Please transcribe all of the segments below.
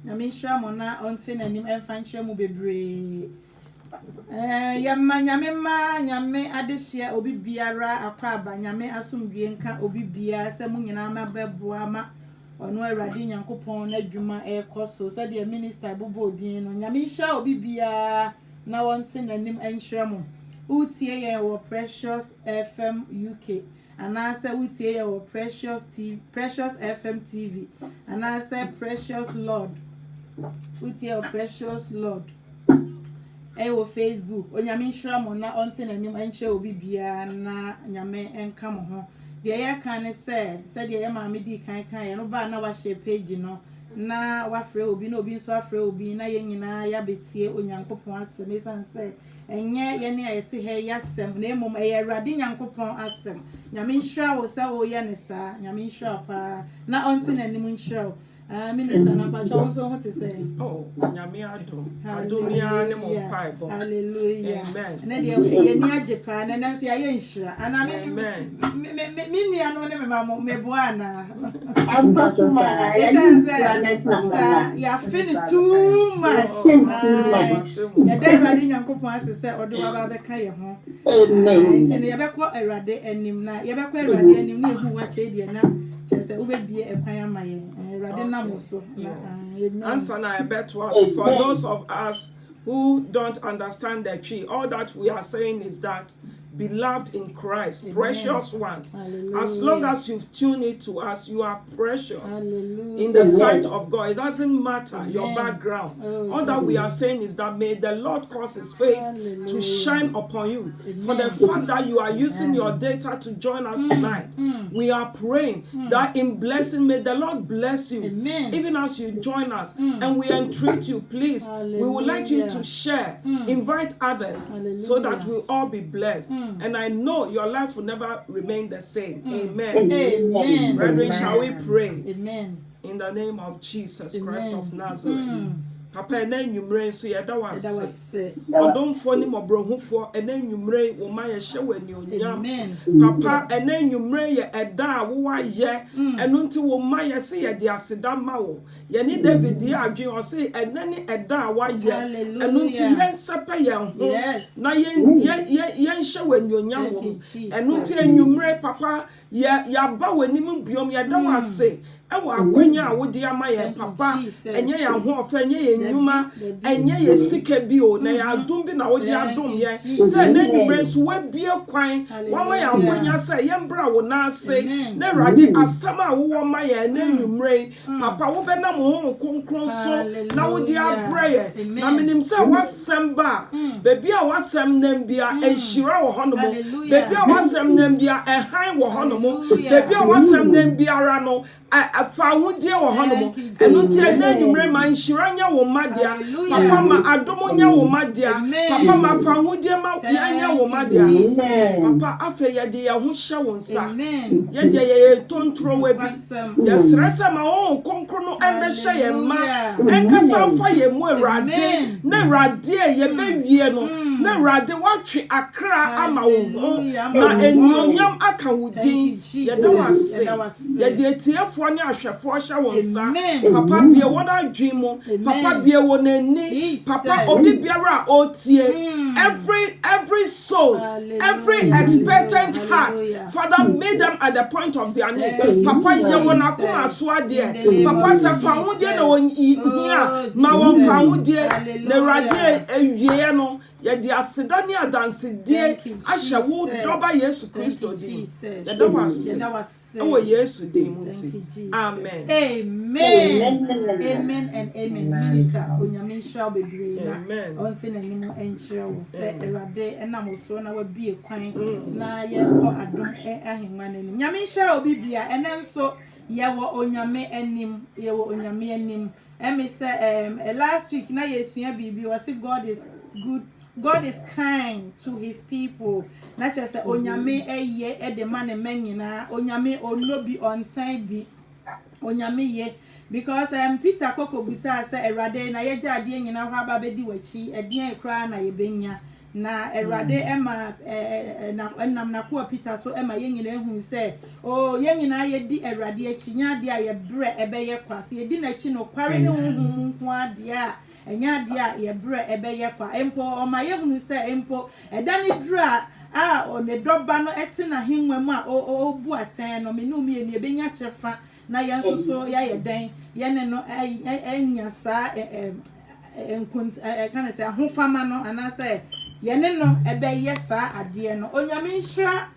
nyame hira mo na onte nanim emfa nkyere mu bebre yamma nyame adehye obi biara akwaba nyame asomdue nka obi bia se mu nyina mabeboa ma ono awurade nyankopɔn na dwuma ekoso se de minister bobodin no nyame hira obi bia na wonte nanim enkyere mo utie ye wo Precious FM UK anase utie ye wo Precious FM TV anase Precious Lord utie wo Precious Lord wo Facebook onyame hira mo na onte nanim enkyere obi bia na nyame enka mo ho de ye kan ne se de ye maame di kan ye no ba na wa share page no na wa frɛ obi na obi nso afrɛ obi na ye nyina ya betie onyankopɔn asɛm esanse enye ye ne ayete he yasɛm na emom eye awurade nyankopɔn asɛm nyame hira wo sa wo ye ne sa nyame hira pa na onte nanim nkyerɛ minister na pacho so ho te say nyame adom ne mo Bible hallelujah amen na de ye ni ajepa na nanso ya ye nhira ana me nua no ne me boa na ya feel too much ya dey ready nyankopon asese odo baba be ka ye ho amen nti ye be ko awurade anim na ye be ko awurade anim na ehu wa che die na chese ubebie ekwan amaye awurade namoso answer na I bet was for those of us who don't understand the tree. All that we are saying is that beloved in Christ, amen. Precious ones. Hallelujah. As long as you've tuned it to us, you are precious. Hallelujah. In the sight of God. It doesn't matter amen. Your background. All that we are saying is that may the Lord cause his face hallelujah. To shine upon you. Amen. For the fact that you are using your data to join us tonight, we are praying that in blessing, may the Lord bless you. Amen. Even as you join us. And we entreat you, please. Hallelujah. We would like you to share, invite others hallelujah. So that we'll all be blessed. And I know your life will never remain the same. Amen. Amen. Brethren, shall we pray? Amen. In the name of Jesus Christ of Nazareth. Papa ena nwumre so yeda wase odomfo ni mobrohufo ena nwumre wo ma ye hye wani onyam papa ena nwumre ye eda a wo aye eno nti wo ma ye se ye de aseda ma wo ye ni David ye adwen o se ena ni eda a wa ye eno nti yen sepa ye ho na yen hye wani onyam wo eno nti nwumre papa ya ba wani mu biom ye da wase ewo akwanya a wodi ama ye papa enye ya ho ofa enye ye nyuma enye ye sika bi o na ya adom bi na wodi adom ye se na nyumre so wabie kwan wama ya akwanya se ye mbra wo na ase na Awurade asama a wo ma ye na nyumre papa wo be na mo ho konkron so na wodi abra ye na minim se wasem ba bebi a wasem nam bia enhira wo honomo bebi a wasem nam bia ehan wo honomo bebi a wasem nam biara no afa wodie wo honomo eno tie na nwumre ma nhiranya wo madia papa ma adomo nya wo madia papa ma fa wodie ma nya wo madia papa afa ye de ye ho hye wo nsa ye de ye tontro wa bi ye sresa ma wo konkro no embehye ye ma enkasa fa ye mu Awurade na Awurade ye bewie no na Awurade watwe akra ama wo na enyonyam aka wodin ye de wase ye de tiefo ni ahwefo hye wo nsa papa bie wo na adwen mu papa bie wo na ni papa obi biara otie every soul every expectant heart Father made them at the point of their need papa ye wo na kuma so ade papa se fa wo de na won hia ma won fa wo de na Awurade ewie no ye di asedani adansede ahye wo doba Yesu Kristo di ye da wase oh Yesu di munti amen amen and amen minister onyame hira bebre na onse na nimu enkyere wo se Awurade enam so na wa bie kwan na ye ko adom ahenwa na nim nyame hira obi bia enenso ye wo onyame anim emi se last week na yesua bibi was God is good. God is kind to his people. Not just onyame eye e de man menyina onyame onobi on time bi onyame ye because Peter Koko bisa say Awurade na ye jade nyina ho aba bedi wachi edin ekra na ye benya na Erade Emma nam na ko Peter so Emma yenyina hu se o yenyina ye di Erade achi nya de a ye bre ebeye kwase ye di na chi no kware ne honhom nko ade a enya de a ye bre ebeye kwa empo o ma ye hu se empo eda ne dra a o ne doba no ete na hinwa mu a o bu aten no me no me enu ebenya chefa na ye nso so ya ye den ye ne no enya sa enkont can I say ahofama no anase ye ne no ebeye sa ade no onyame nhira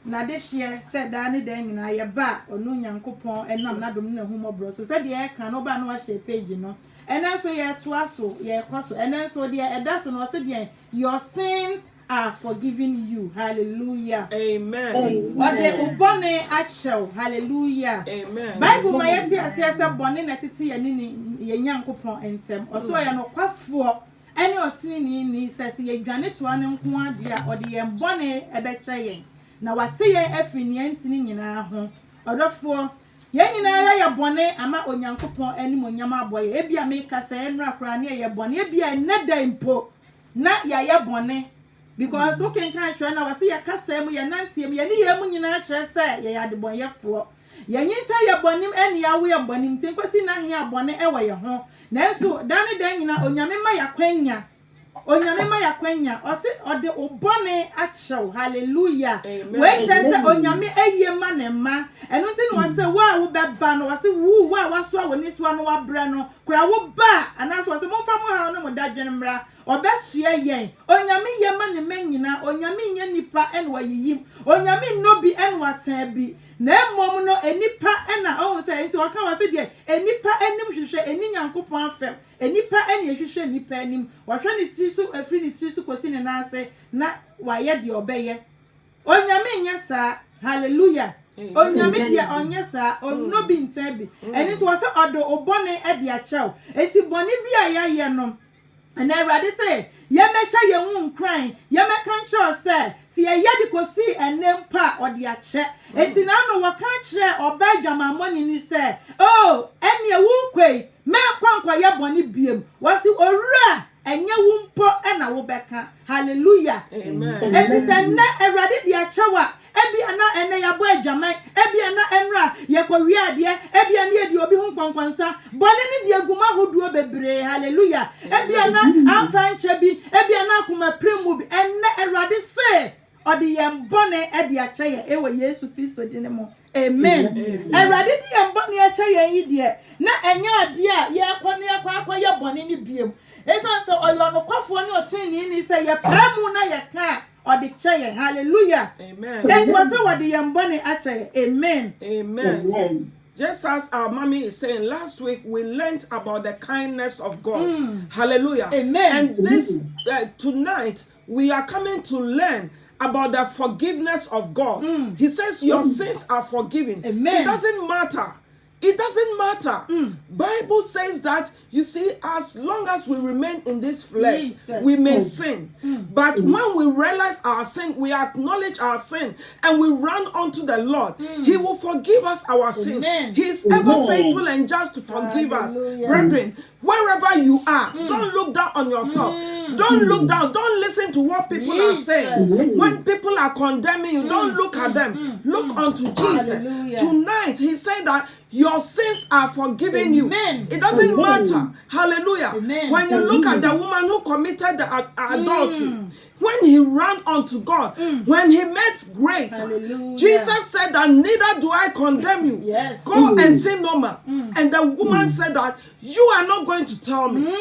na de hye se da ne da nyina ye ba onu nyankopon enam na dom na humobro so se de e kan no ba no wa share page no enen so ye to aso ye kwaso enen so de eda so no se de your sins are forgiven you. Hallelujah. Amen. What the ubone achel. Hallelujah. Amen. Bible ma yeti asese bone na tete ye ni ye nyankopon entem. Oso ye no kwafo ene otini ni sese ye dwane to ane nko ade a ode ye bone ebeche yen. Na wate ye afri ni antini nyina ho. Odofo ye nyina ya bone ama onyankopon anim onyama aboye. Ebia me kasa enra kra na ye bone. Ebia neda impo na ya bone. Because okay can try na wase ya kasa mu ya nantie mu ya ni ya mu nyina kire se ya de bonyefo ya nyinsa ya bonim ene ya wo ya bonim tin kwasi na hia bone e wo ye ho nanso dane dan nyina onyame ma ya kwanya ose ode obone achew. Hallelujah. We kire se onyame eye ma ne ma eno tin wase wa wo beba no wase wu wa waso a woni so no wa bre no kura wo ba anaso wase momfa mo ha no mo dadwen mra obesua yen onyame yema ne manyina onyame nya nipa en wayiyim onyame no bi en watan bi na emom no enipa ena ohun se enti oka wase de enipa enim hwehwe eni nyankopon afem enipa eni hwehwe nipa enim wahwe ne tirisu afri ne tirisu kosi ne nase na waye de obeye onyame nya sa. Hallelujah. Onyame dia onye sa onno bi ntabi eni to wase odo obone e de achew enti bone bi ayaye no. And I rather say, Yemesha Yawun crying, Yamekan Chaw say, see a yadikosi and name pa or the check. It's in ano what can't share or buy my money ni say, oh, and ya wukwe, me kwankwa ya boni beam, was it ora, and ya wumpo and I will back. Hallelujah. Amen. And it's a net a rather dear chawa. Ebi ana ene ya boy jamai ebi ana enra ye kwa wi ade ebi ana ye di obi hu kwankwansa bone ni di aguma hoduo bebre. Hallelujah. Ebi ana amfa nche bi ebi ana akoma premu bi enne erade se odi yem bone e di ache ye ewe Yesu Kristo dinemo. Amen. Erade di yem bone ache ye yi de na enya ade a ye akwa ye bone ni biem esan se oyo no kwafo ni otini ni se ye pamu na ye ka or the chair. Hallelujah. Amen. That was what the yambone actually. Amen. Amen. Just as our mommy is saying, last week we learned about the kindness of God. Hallelujah. Amen. And this tonight we are coming to learn about the forgiveness of God. He says your sins are forgiven. Amen. It doesn't matter. It doesn't matter. Bible says that, you see, as long as we remain in this flesh, Jesus. we may sin. But when we realize our sin, we acknowledge our sin, and we run unto the Lord, He will forgive us our sins. He is ever faithful and just to forgive us. Brethren, wherever you are, don't look down on yourself. Don't look down. Don't listen to what people are saying. When people are condemning you, don't look at them. Look unto Jesus. Hallelujah. Tonight, He's saying that your sins are forgiven you. It doesn't matter. Hallelujah. When you look at the woman who committed the adultery, when he ran unto God, when he met grace, Jesus said that neither do I condemn you. Yes. Go and sin no more. And the woman said that you are not going to tell me,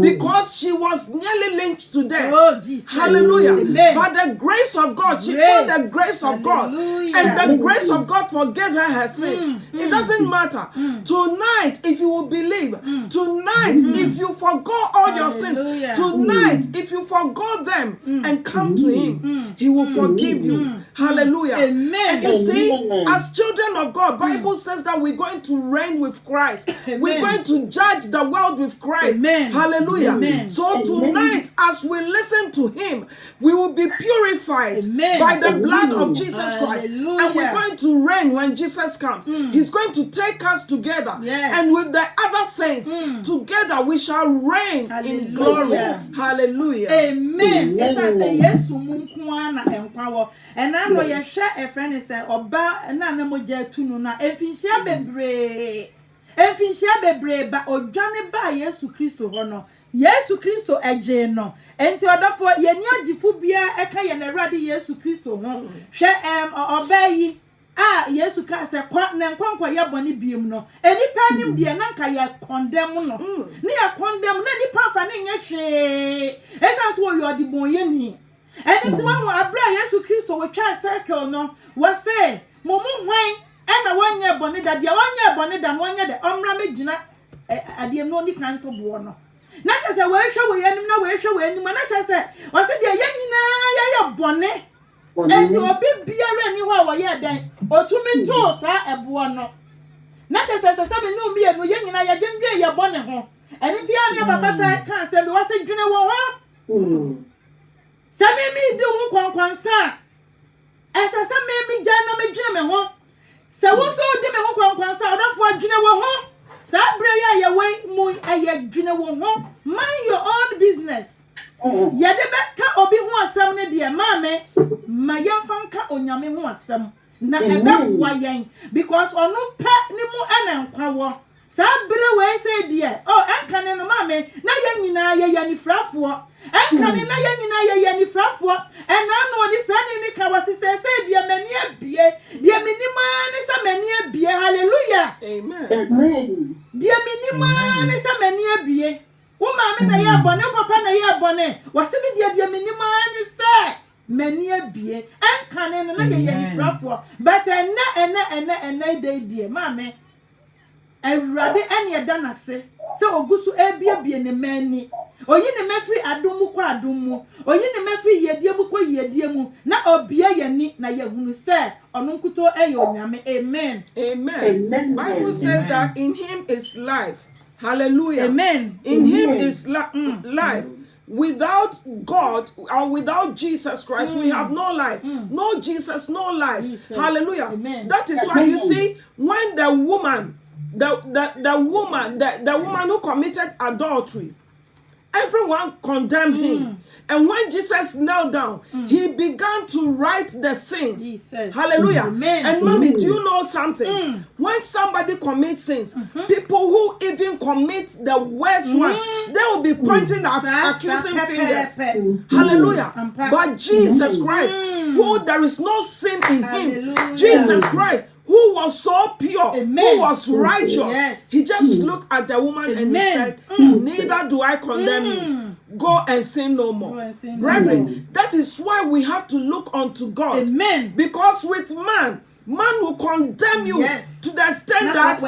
because she was nearly lynched to death. Oh, Jesus. Hallelujah. Amen. But the grace of God, she found the grace of God, and the grace of God forgave her sins. It doesn't matter. Tonight, if you will believe, tonight, if you forgo all your sins, tonight, if you forgo them and come to Him, He will forgive you. Hallelujah. Amen. And you see, as children of God, Bible says that we're going to reign with Christ. We're going to judge the world with Christ. Amen. Hallelujah. Amen. So tonight, as we listen to him, we will be purified by the blood of Jesus Christ. And we're going to reign when Jesus comes. He's going to take us together. And with the other saints, together we shall reign in glory. Hallelujah. Amen. Yes, and I know you share a friend is a oba na mo je tunu na efihia bebre ba odwane ba Yesu Kristo ho no Yesu Kristo eje no enti odofo ye ni agifo bia eka ye na Awurade Yesu Kristo ho hwe oba yi Yesu ka se kwa na nkwankwa ye bone biem no enipa nim de na nka ye condemn no ne ye condemn na nipa fa ne nye hwe esa so yo odibon ye ni eni ti wa abra Yesu Kristo we twa circle no we say momu hwan na wanye bone da de wanye bone da no wanye de omra megina adiem no ni kan to bo no na ka se we hwe we anim na we hwe we anim na ka se o se de ye nyina ye bone enti obi biara ni ho wo ye den otumi to sa ebo no na ka se me no mi enu ye nyina ye dwendwe ye bone ho eni ti ya ne papa ta kan se me wo se dwene wo ho se me di ho kwankwansa esa se me gya na me dwene me ho se wo so di me ho kwankwansa odafo adwene wo ho sa bre ye we mu aye dwene wo ho mind your own business ye de beska obi ho asem ne de ma yemfanka onyame ho asem na ebe wa yen because onu pa ni mu enankwa wo sa bre we say de enka ne no mame na ye nyina ye yanifrafo enka ne na ye nyina ye yanifrafo ena no ni frani ni ka wasise say de mani abie de minima ne sa mani abie hallelujah amen de minima ne sa mani abie wo mame na ye bone papa na ye bone wase bi de minima ne sa many a beer and cannon and a frafwa, but ena day, mammy. I rather any a dana say, so go to a beer be in a manny, or yin a mefree adumu quadumu, or yin a mefree ye dear muqua ye deamu, not a beer ye need na ye who say, or nuncuto ayonyame, amen. Amen. Bible says that in him is life. Hallelujah. Amen. In him is life. Without God or without Jesus Christ, we have no life. No Jesus, no life. Jesus. Hallelujah. Amen. That is why you see when the woman who committed adultery, everyone condemned him. And when Jesus knelt down, he began to write the sins. Jesus. Hallelujah. Amen. And mommy, do you know something? When somebody commits sins, people who even commit the worst one, they will be pointing at accusing fingers. Hallelujah. But Jesus Christ, who there is no sin in him, Jesus Christ, who was so pure, who was righteous, he just looked at the woman and he said, neither do I condemn you. Go and sin no more. Brethren, that is why we have to look unto God. Amen. Because with man will condemn you to the extent that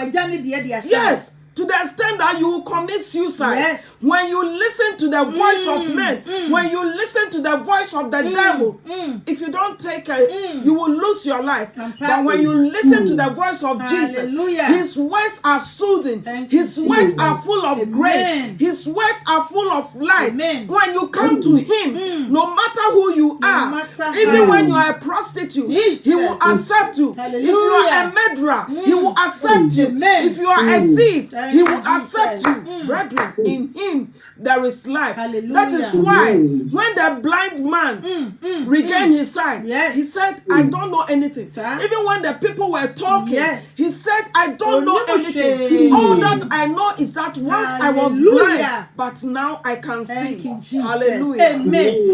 to the extent that you will commit suicide. Yes. When you listen to the voice of men, when you listen to the voice of the devil, if you don't take it, you will lose your life. But when you listen to the voice of Jesus, his words are soothing. His words are full of grace. His words are full of life. When you come to him, no matter who you are, even when you are a prostitute, he will accept you. If you are a murderer, he will accept you. If you are a thief, he will accept you. Brethren, in him there is life. Hallelujah. That is why when the blind man regained his sight, he said, I don't know anything. Even when the people were talking, he said, I don't know anything. All that I know is that once I was blind, but now I can see. You, Jesus. Hallelujah. Amen.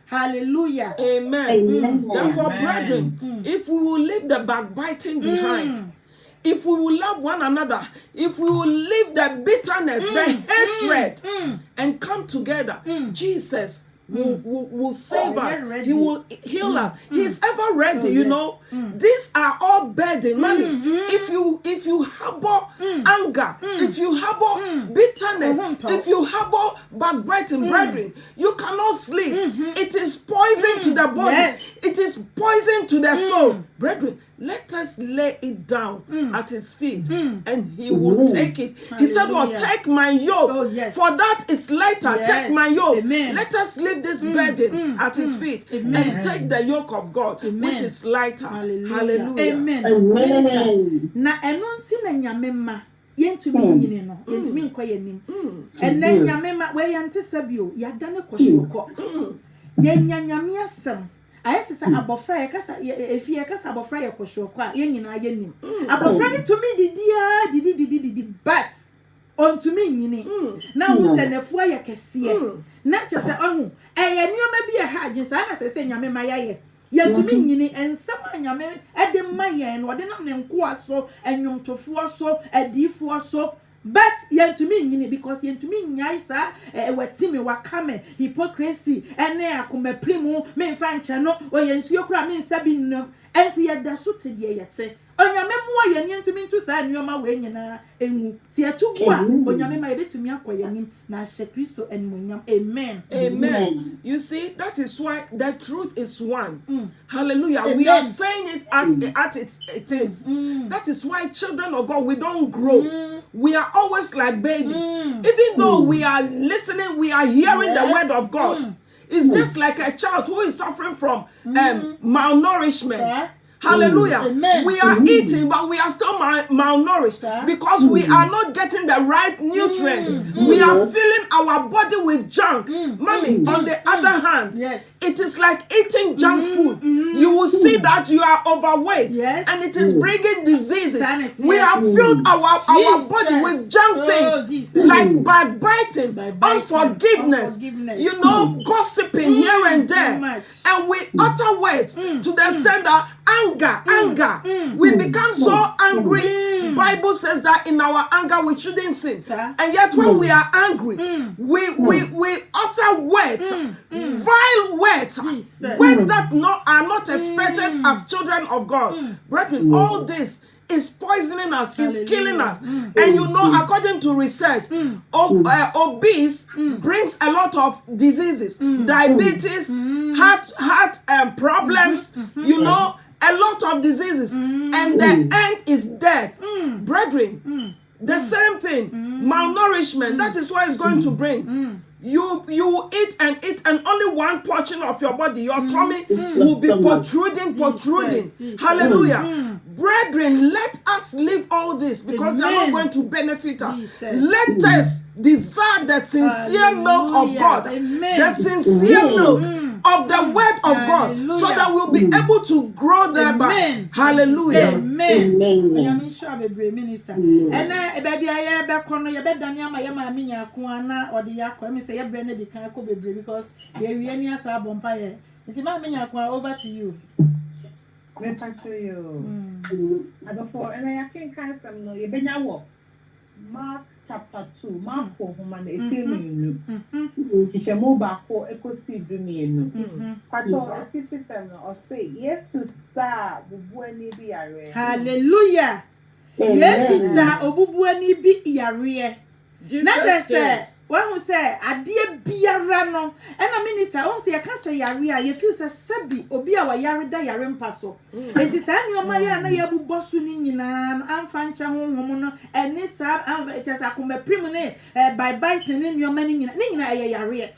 Hallelujah. Amen. Therefore, brethren, if we will leave the backbiting behind, if we will love one another, if we will leave the bitterness, the hatred, and come together, Jesus will save us. ready. He will heal us. He's ever ready, you know. These are all burden, money. If you harbor anger, if you harbor bitterness, if you harbor backbiting, brethren, you cannot sleep. It is poison to the body. Yes. It is poison to the soul. Brethren, let us lay it down at his feet and he will take it. He said, well, take my yoke. For that it's lighter. Take my yoke. Amen. Let us leave this burden at his feet and take the yoke of God, which is lighter. Hallelujah. Amen. Amen. Na enunti na nyamema yentumi nyine no yentumi nkɔ yanim ena nyamema we yante sabio yadane kɔhwekɔ yenya nyame asɛm ayɛ sɛ abɔfra yɛ kasa efie kasa abɔfra yɛ kɔhwekɔ a yenyina yanim abɔfra ne tumi didi but ontumi nyine na wo sɛ nefo yɛ kɛseɛ na kyɛ sɛ ɔho ɛyɛ nneɛma bi ha adwensa na sɛ nyamema yɛ yentumi nyini ensama nyame ede mayen no de nam ne nkoa so enwomtofoɔ so adiifoɔ so but yentumi nyini because yentumi nyai sa wetimi wakame hypocrisy ene akomaprimu me mfa nche no oyensuo kura me nsa bi nnam enti yeda so te de yete onyame mo ye yentumi ntu sa nneoma we nyina enwu ti etugu a onyame ma yebetumi akoyanim na hye Kristo enmunyam. Amen. Amen. You see, that is why the truth is one. Hallelujah. Amen. We are saying it as it is. That is why children of God, we don't grow. We are always like babies. Even though we are listening, we are hearing the word of God. It's just like a child who is suffering from malnourishment. Hallelujah. Amen. We are eating, but we are still malnourished because we are not getting the right nutrients. We are filling our body with junk. Mommy, on the other hand, it is like eating junk food. You will see that you are overweight and it is bringing diseases. We have filled our body with junk things like backbiting, unforgiveness, you know, gossiping here and there. And we utter words to the extent that anger. We become so angry. Bible says that in our anger we shouldn't sin. And yet when we are angry, we utter words, vile words, words that are not expected as children of God. Brethren, all this is poisoning us, is killing us. And you know, according to research, obese brings a lot of diseases, diabetes, heart problems, you know, a lot of diseases, and the end is death. Brethren, the same thing, malnourishment, that is what it's going to bring. You eat and only one portion of your body, your tummy will be protruding. Hallelujah. Brethren, let us leave all this because they are not going to benefit us. Let us desire the sincere milk of God, the sincere milk of the word of God, so that we'll be able to grow thereby. Hallelujah. Amen. Minister. And baby, I be kono ye be dania ma ye ma mi nya ko ana odi yakọ me say ye bre na di kan ko bebre because ye wi ani asa bompa ye. Nti ma mi nya ko over to you. Me thank you. Adofo and I can kind from no ye benya wo. Mark chapter 2, Mark 4 homa na efemi nu. Chishemo ba ko ekosi dumi enu. Pato system no say Yesu sa bubu ani bi yare. Hallelujah. Yesu sa obubu ani bi yare. Na say when we say adie biara no na minister on say ka say yare a ye feel say sabi obi a wa yare da yare mpa so enti sa nneoma ya na ye bubọ so ni nyina amfa ncha honhom no eni sa chesa komaprim ne by biting ni nneoma ni nyina ye yare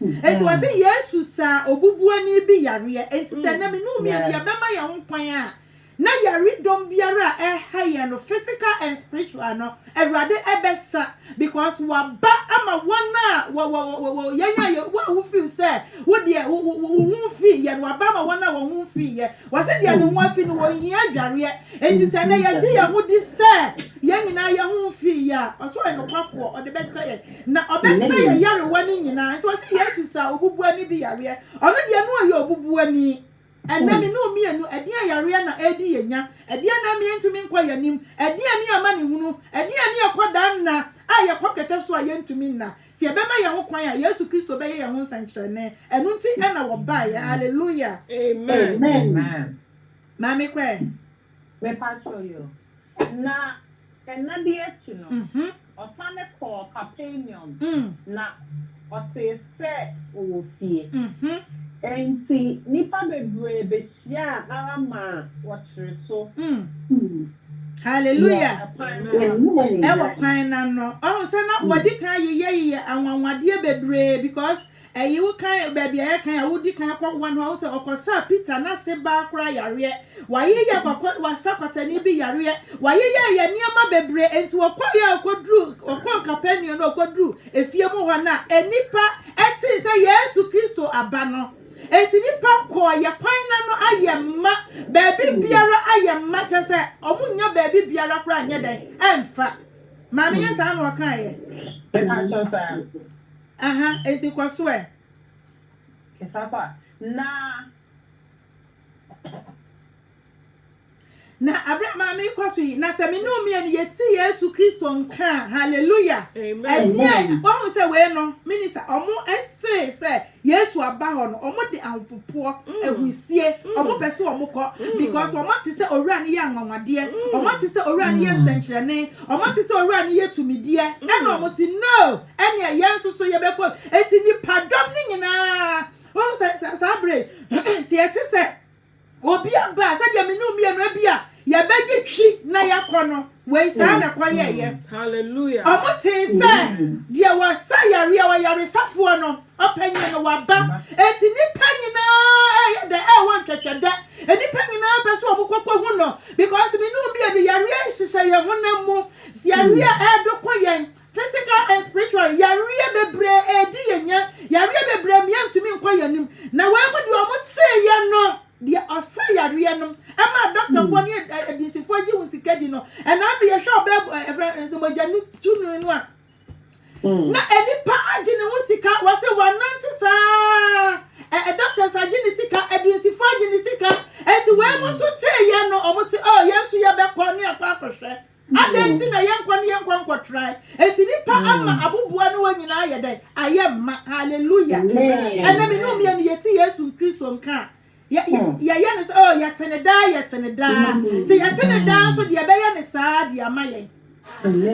enti wa say Yesu sa obubu ani bi yare enti sa na me no mi ya bema ya ho kwan a na yare dom biara higher no physical and spiritual no Erade ebesa because waba ama wana yanya wo feel say wo de wo feel ye no waba ama wana wo feel ye wase de no ho feel no wo hia adware enti say na ye gye ye ho di say ye nyina ye ho feel ya oso e no kwafo o de becha ye na obesa ye yare wani nyina enti wase Yesu sa obubu ani bi yare ono de no ye obubu ani and na me no mienu ade yare na edi yenya ade na me ntumi nkwa yanim ade ani ama ne hunu ade ani akoda na aye pokete so aye ntumi na si ebema ye ho kwan a Yesu Kristo be ye ho nsankyerene enu nti na wo ba ya hallelujah amen mami kwe me patrol yo na di echi no osane ko Capernaum na ose se o fie enti nipa bebre be hia arama wotre so hallelujah ewo kwan na no o se na wodi kan ye anwanwade bebre because you kan baby I kan wodi kan kwa one ho se okosa Peter na se ba kra yare waye ye kokwa wasakotani bi yare waye ye niama bebre enti okwa ye okodru okwa Capernaum no okodru efie mu ho na enipa eti se Yesu Kristo aba no enti nipa ko ye kwan na no ayemma baby biara ayemma che se omunya baby biara kra anye den emfa mama ye sa no kan ye enti kwaso e kesapa na Abraham me kwaso yi na se me no mi ani yeti Yesu Kristo nka hallelujah amen wo se we no minister omo etse se Yesu aba ho no omo de ahopopo ahusie omo pese omo ko because omo te se owura ne ye anwanwade omo te se owura ne ye nsankyerene omo te se owura ne ye tumidie e na omo si no ene ye nso ye be ko eti ni padom ni nyina o se sabre si ete se obi aba se de me no mi anu abia ya beji twi na yakono we sa na kwaye ye hallelujah omote se dia wa sayare wa yare safo no opanyi no wa ba eti ni panyina e de e won twetwede eni panyina be so omukokko hu no because me no mi anu yare hihye ye honam mu si yare e do koyen physical and spiritual yare bebre e di yenya yare bebre mi antumi nkoyanim na we mu di omote ye no dia osayare no ama doctor for ni edisi for ji usikedi no and now you show be somojani tunu no a na enipa agine usika wase wananti sa doctor agine sika edisi for agine sika enti we mu so teye no omo se oh yensu ye be ko ni akwa akohwe adenti na yenkwa nko try enti nipa ama abubua no wanyina ayede ayemma hallelujah and me no me ni yeti Yesu Kristo nka ya ne say oh ya teneda say ya teneda so de be ya ne saa de amaye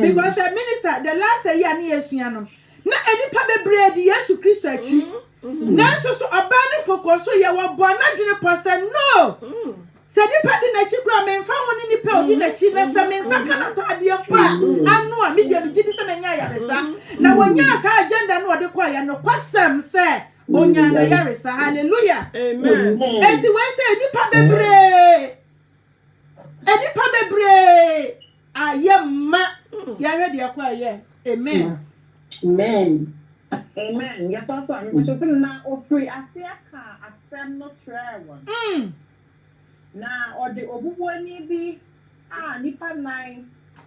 because the minister the last year na Yesu no na enipa bebre de Yesu Kristo achi na so oba ne focus so ye wo bona dwene person no se nipa de na chi kura me mfa woni nipa odi na chi na se me nsaka na tade mpa anu a media me gidi se menya yaresa na wonya sa agenda no de kwa ya no kwasem se onya na yaresa hallelujah amen enti we say nipa bebre ayemma ya ready akwa ye amen ya so am so na ofri asiaka asem no trewo na ode obubuani bi nipa nine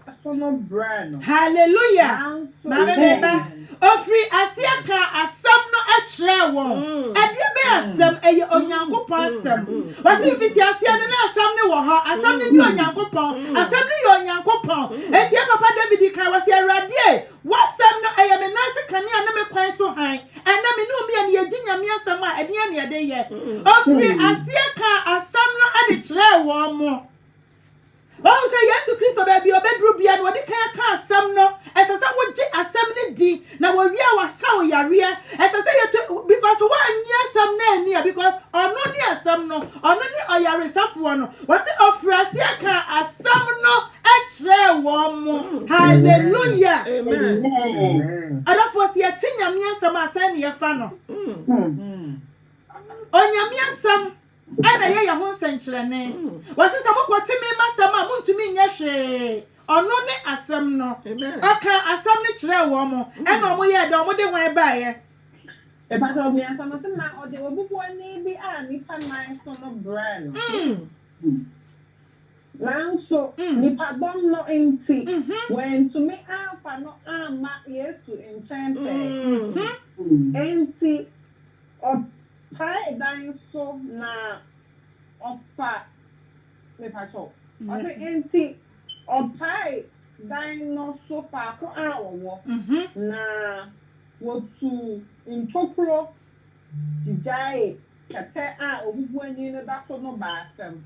asono brand hallelujah mama beba ofri asiaka asem no akre won ade be asem eye onyankopon asem wasi fiti asia no na asem ne wo ha asem ne ni onyankopon asem ne ye onyankopon enti papa David kai wasi awrade wasem no eye me nase kania na me kwan so han ena me no mi ani aginyame asem a ade ne ade ye ofri asiaka asem no ade kre won mo oh say Yesu Kristo baby obedru bia no de kan asem no esese wo gi asem ne di na wo wi awasa wo yare esese ye because wo anyi asem na ani because ono ni asem no ono ni oyare safo no wo say ofrase aka asem no ekre wo mo hallelujah amen adafo se etinyame asem asan ne ye fa no onyame asem ana ye ya ho nsankyerene wasesa mokote me masem a muntumi nya hwe ono ne asem no aka asem ne kire wo mo ena omo ye da omo de hwan ba ye e pa so mi asem na ode obubu ani bi nipa nine so no brand so nipa bom no enti when to me alpha no ama Yesu enchante enti o pai dan so na ofa me pacho ode enti o pai dan no so pa ko awo na wotu ntokuro dijai kete a obubu ani ne da so no ba asem.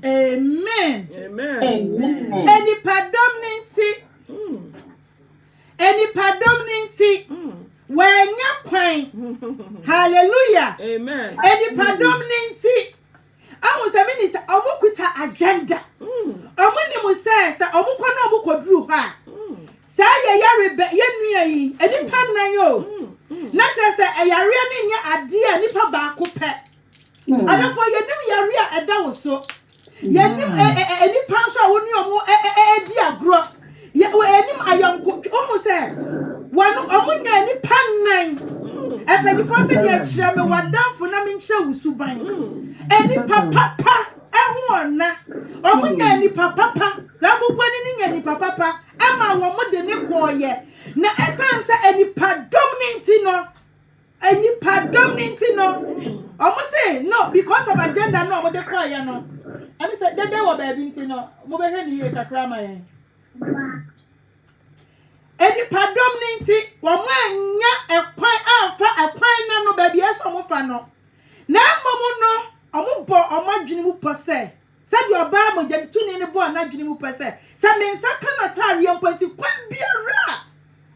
Amen. Amen. Any pardon ninti. Wenya kwan. Hallelujah. Amen. Any pardon ninti. I was a minister. Omukuta agenda. Omuni mu say omuko na omuko duru ha. Say ye nua yi. Eni pa nan yo. Na say eyare ne nya ade a nipa ba ko pe. Adafo ye nim yare a eda wo so. Ye nim eni pa so a woni omo di agro. Ye enim ayonko omo say wanu omunya eni pa nan. Epenyi for say dey kire me wadanfo na me nkyere wusuban. Eni papa ehuna omunya eni papa sabubwani ni nya ni papa ama wo mo de ne koye na esanse eni predominant no omo say no because of agenda no mo de koye no emi say dede wo ba bi nti no mo be hwe ni ye kakra ma yen eni predominant wo mo anya ekwan afa ekwan na no ba bi eso mo fa no na momo no omo bo omo adwene mu pose said your bar mo jadi tuni ne bo na adwene mu pose sa me nsa kana tare yompanti kwan biara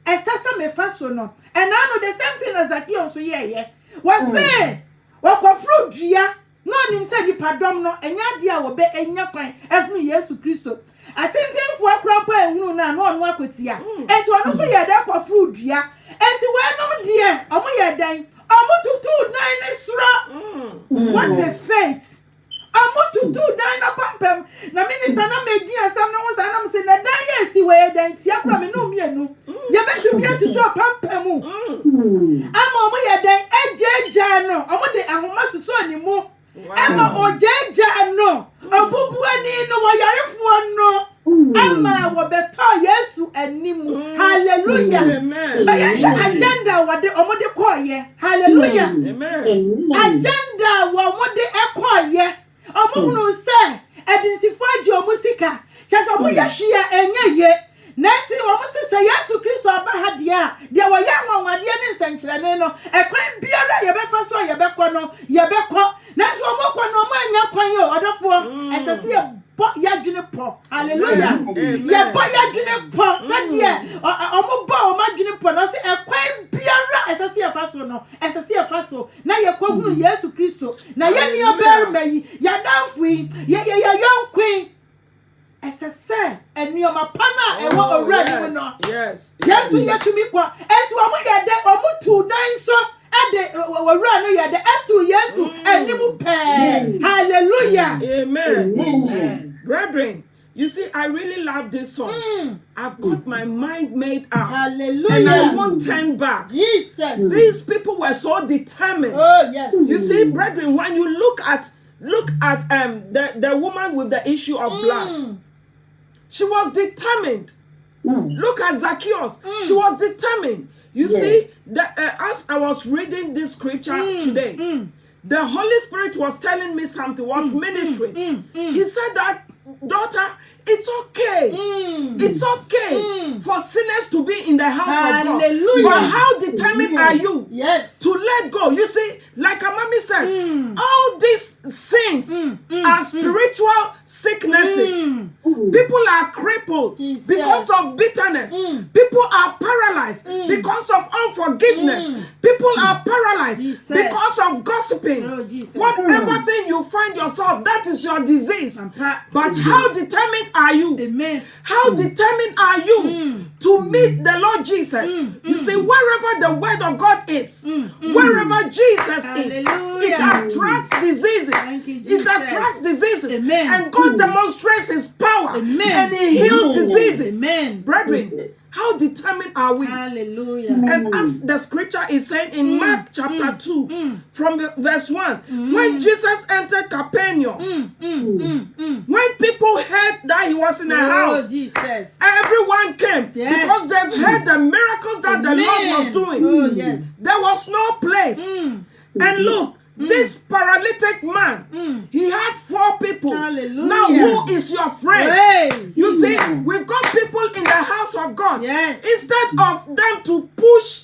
esasa me fa so no and I know the same thing as Zacchaeus so ye was say wakofru dua no nim say di padom no enya dia wo be enya kwan ehunu Yesu Kristo atentenfo akrampa ehunu na no onu akotia enti onu so ye da kofru dua enti we no die omo ye dan omo tutu nine ne sura what a faith amotutu dan na pampem na minister na medi asam na wo sa na mse na dan yes we dan ti akra me no mienu ye betumi atutu pampem ama omo ye dan ejeja no omo de ahoma suso ni mu ama ojeja no obubu ani no wo yarefo no ama wo beto Yesu animu hallelujah amen agenda wo de omo de koye hallelujah amen agenda wo omo de ekoye omunu se edinsifo ajo musika chasa mu yahia enye nati omusisa Yesu Kristo abahade a de wo ya nwanwade ne nsankyerene no ekwan biara ye befa so ye bekọ no ye bekọ nanso omokọ no mo anya kwan yo odofo esese ye bo ya dwene po hallelujah ye bo ya dwene po fadie omo bo o ma dwene po no se ekwan biara esese ye fa so no esese ye fa so na ye kohunu Yesu Kristo na ye ni oberma yi ya danfu yi ye yonkwen esese enioma pana ewo owura ni no yes Yesu yetumi kwa enti omo ye de omo tu dan so ade owura no ye de etu Yesu enimu pe hallelujah amen brethren. You see, I really love this song. I've got my mind made up. Hallelujah. And I won't turn back. Jesus. These people were so determined. Oh, yes. You see, brethren, when you look at the woman with the issue of blood, she was determined. Look at Zacchaeus. She was determined. You see, as I was reading this scripture today, the Holy Spirit was telling me something, was ministering. He said that, daughter, it's okay. It's okay for sinners to be in the house of God. But how determined are you to let go? You see, like a mommy said, all these sins are spiritual sicknesses. People are crippled because of bitterness. People are paralyzed because of unforgiveness. People are paralyzed because of gossiping. Whatever thing you find yourself, that is your disease. But how determined are you? Amen. How determined are you to meet the Lord Jesus? You see, wherever the word of God is, wherever Jesus is, it attracts diseases. It attracts diseases. And God demonstrates his power. And he heals diseases. Brethren, how determined are we? Hallelujah. And as the scripture is saying in Mark chapter 2, from verse 1, when Jesus entered Capernaum, when people heard that he was in the house, Jesus. everyone came because they've heard the miracles that the Lord was doing. There was no place. And look, This paralytic man, he had 4 people. Hallelujah. Now, who is your friend? Praise You see, Jesus. we've got people in the house of God. Yes. Instead of them to push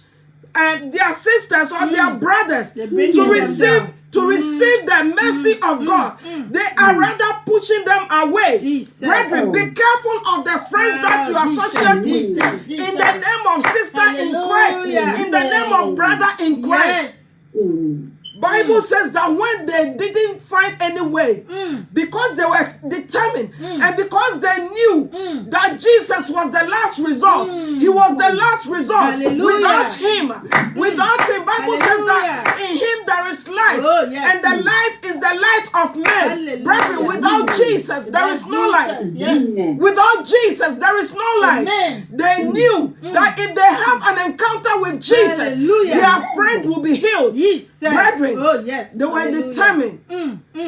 their sisters or their brothers They bring to them receive down. receive the mercy of God, they are rather pushing them away. Jesus. Brethren, be careful of the friends that you associate Jesus, with. Jesus. In the name of sister in Christ, Hallelujah. in the name of brother in Christ. Yes. Bible says that when they didn't find any way, because they were determined and because they knew that Jesus was the last result, he was the last result. Hallelujah. Without him, Bible says that in him there is life, Oh, yes. and the life is the light of men. Hallelujah. Brethren, without Jesus there is no life. Yes. Without Jesus there is no life. Amen. They knew that if they have an encounter with Jesus, Hallelujah. their friend will be healed. Jesus. Brethren, Oh, yes. they were Hallelujah. determined.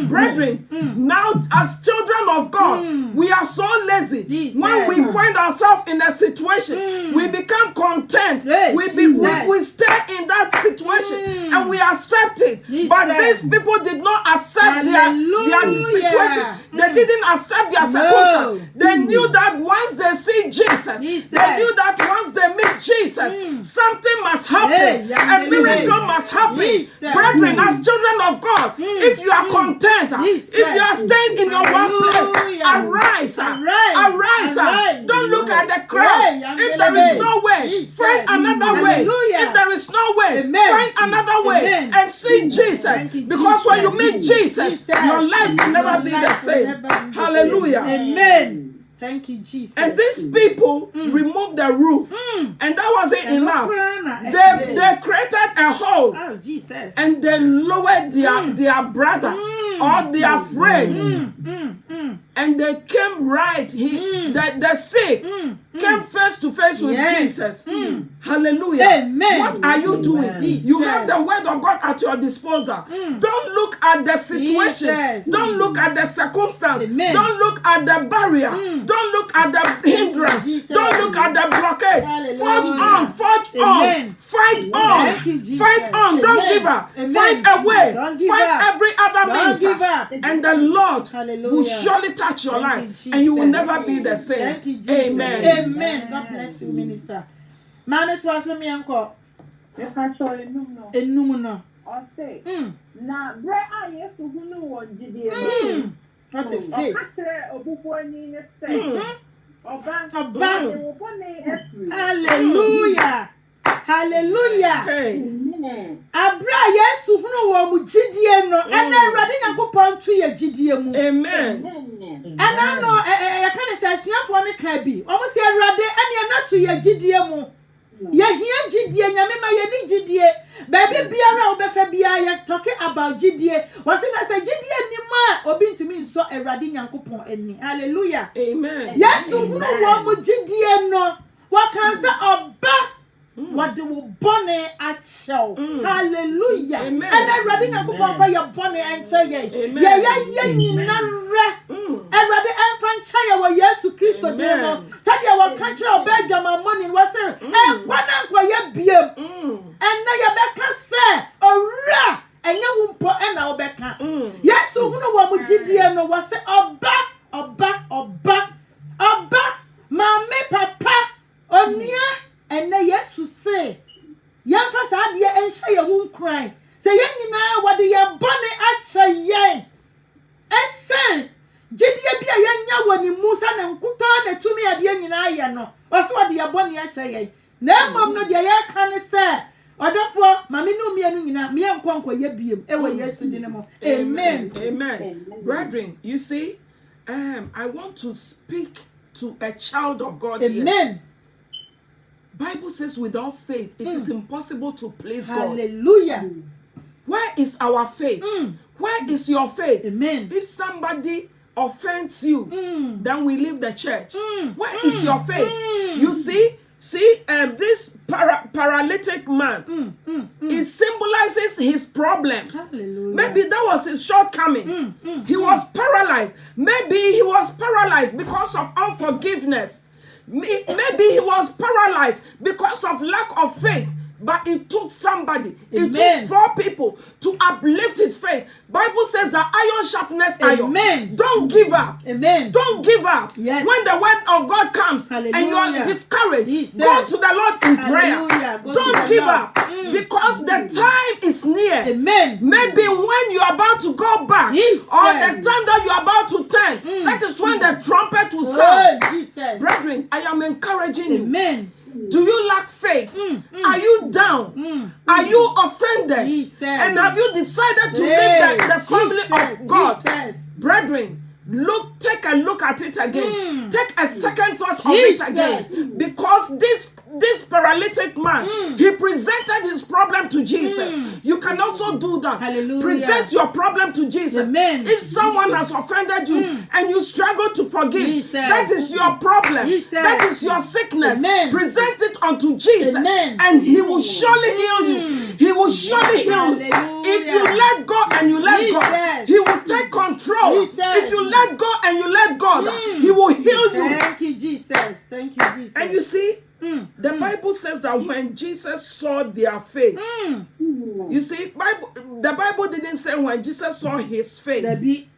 Brethren, now as children of God, we are so lazy. Jesus. When we find ourselves in a situation, we become content. Hey, We Jesus. stay in that situation and we accept it. Jesus. But these people did not accept their Hallelujah. situation. They didn't accept their circumstance. They knew that once they see Jesus, Jesus. they knew that once they meet Jesus, something must happen. Hey, A miracle must happen. Jesus. Brethren, as children of God, if you are content, Jesus. if you are staying in your one place, Hallelujah. arise. Arise. Arise. Don't look at the crowd. Hey, If there is no way, Jesus. find another way. Hallelujah. If there is no way, Amen. find another way Amen. and see Jesus. Thank you, Because when you Jesus. meet Jesus, your life will never be the same. Hallelujah. Amen. Thank you, Jesus. And these people removed the roof, and that wasn't enough. They They created a hole, Oh, Jesus. and they lowered their brother or their friend, and they came right. The sick came face to face with Yes. Jesus. Hallelujah. Amen. What are you doing? Jesus. You have the word of God at your disposal. Don't look at the situation. Jesus. Don't look at the circumstance. Amen. Don't look at the barrier. Don't look at the hindrance. Jesus. Don't look at the blockade. Hallelujah. Forge on. Forge Amen. on. Fight on. Thank you, Jesus. Fight on. Don't Amen. give up. Amen. Find a way. Don't give Find up. every other Don't means. give up. And the Lord Hallelujah. will surely touch your Thank life. you, And you will Jesus. never be the same. Thank you, Jesus. Amen. Amen. God bless you, minister. Mama, to us, me uncle. Enum no. Na bre a Yesu hunu won jidie What a faith. obubuani ne se oba Hallelujah. Hallelujah. Hey. Abra Yesu hunu wo mu gidie no. Ana Awurade Nyankopɔn to ye gidie mu. Amen. Ana no ya kan say asuafo ne ka bi. Omo se Awurade ane na to ye gidie mu. Ye hia gidie nyame ma ye ni gidie. Baby biara obefa bia ye talking about gidie. Wase na say gidie ni ma obi ntumi nso Awurade Nyankopɔn ani. Hallelujah. Amen. Yesu hunu wo mu gidie no. Wa kan say oba what they will bonne at show. Hallelujah. Amen. And then reading a couple of your bonne and chay. Yeah, rather infant child were yes to Christo demo. Said you were country of Belgium money was and one uncle yet beam. And now your becca say, oh, ra, and you won't put an our becca. Yes, so who know what would you no was say, oh, back, mammy, papa, oh, yeah. And now yes to say, young first idea and say you won't cry. Say you know what the young bonnet at say yang. And say, Jidia be a young when you moose and kutan to me at the young I know. Or so what the bonnet at say. No, mom, no, dear, can say. Or therefore, mammy no me and me and conquer ye beam. Ever yes to dinner. Amen. Amen. Brethren, you see, I want to speak to a child of God. Amen. Here. Bible says without faith it is impossible to please God. Hallelujah. Where is our faith? Where is your faith? Amen. If somebody offends you, then we leave the church. Where is your faith? You see, this paralytic man, it symbolizes his problems. Hallelujah. Maybe that was his shortcoming. He was paralyzed. Maybe he was paralyzed because of unforgiveness. Maybe he was paralyzed because of lack of faith. but it took somebody. Amen. It took 4 people to uplift his faith. Bible says that iron sharpeneth iron. Amen. Don't give up. Amen. Don't give up. Yes. When the word of God comes and you are Hallelujah. discouraged, Jesus. go to the Lord in prayer. Hallelujah. Go to Don't the give Lord. up because the time is near. Amen. Maybe when you are about to go back, Jesus. or the time that you are about to turn, that is when the trumpet will Oh, sound. Jesus. Brethren, I am encouraging you. Amen. Do you lack faith? Are you down? Are you offended? Jesus. And have you decided to Hey, leave the family Jesus, of God? Jesus. Brethren, take a look at it again. Take a second thought of Jesus. it again. Because this paralytic man, he presented his problem to Jesus. You can also do that. Hallelujah. Present your problem to Jesus. Amen. If someone has offended you and you struggle to forgive, Jesus. that is your problem. Jesus. That is your sickness. Amen. Present it unto Jesus. Amen. And he will surely heal you. He will surely heal you. Hallelujah. If you let go and you let God, Jesus. he will take control. Jesus. If you let go and you let God, he will heal you. Thank you, Jesus. Thank you, Jesus. And you see, the Bible says that when Jesus saw their faith, you see, the Bible didn't say when Jesus saw his faith. Debbie.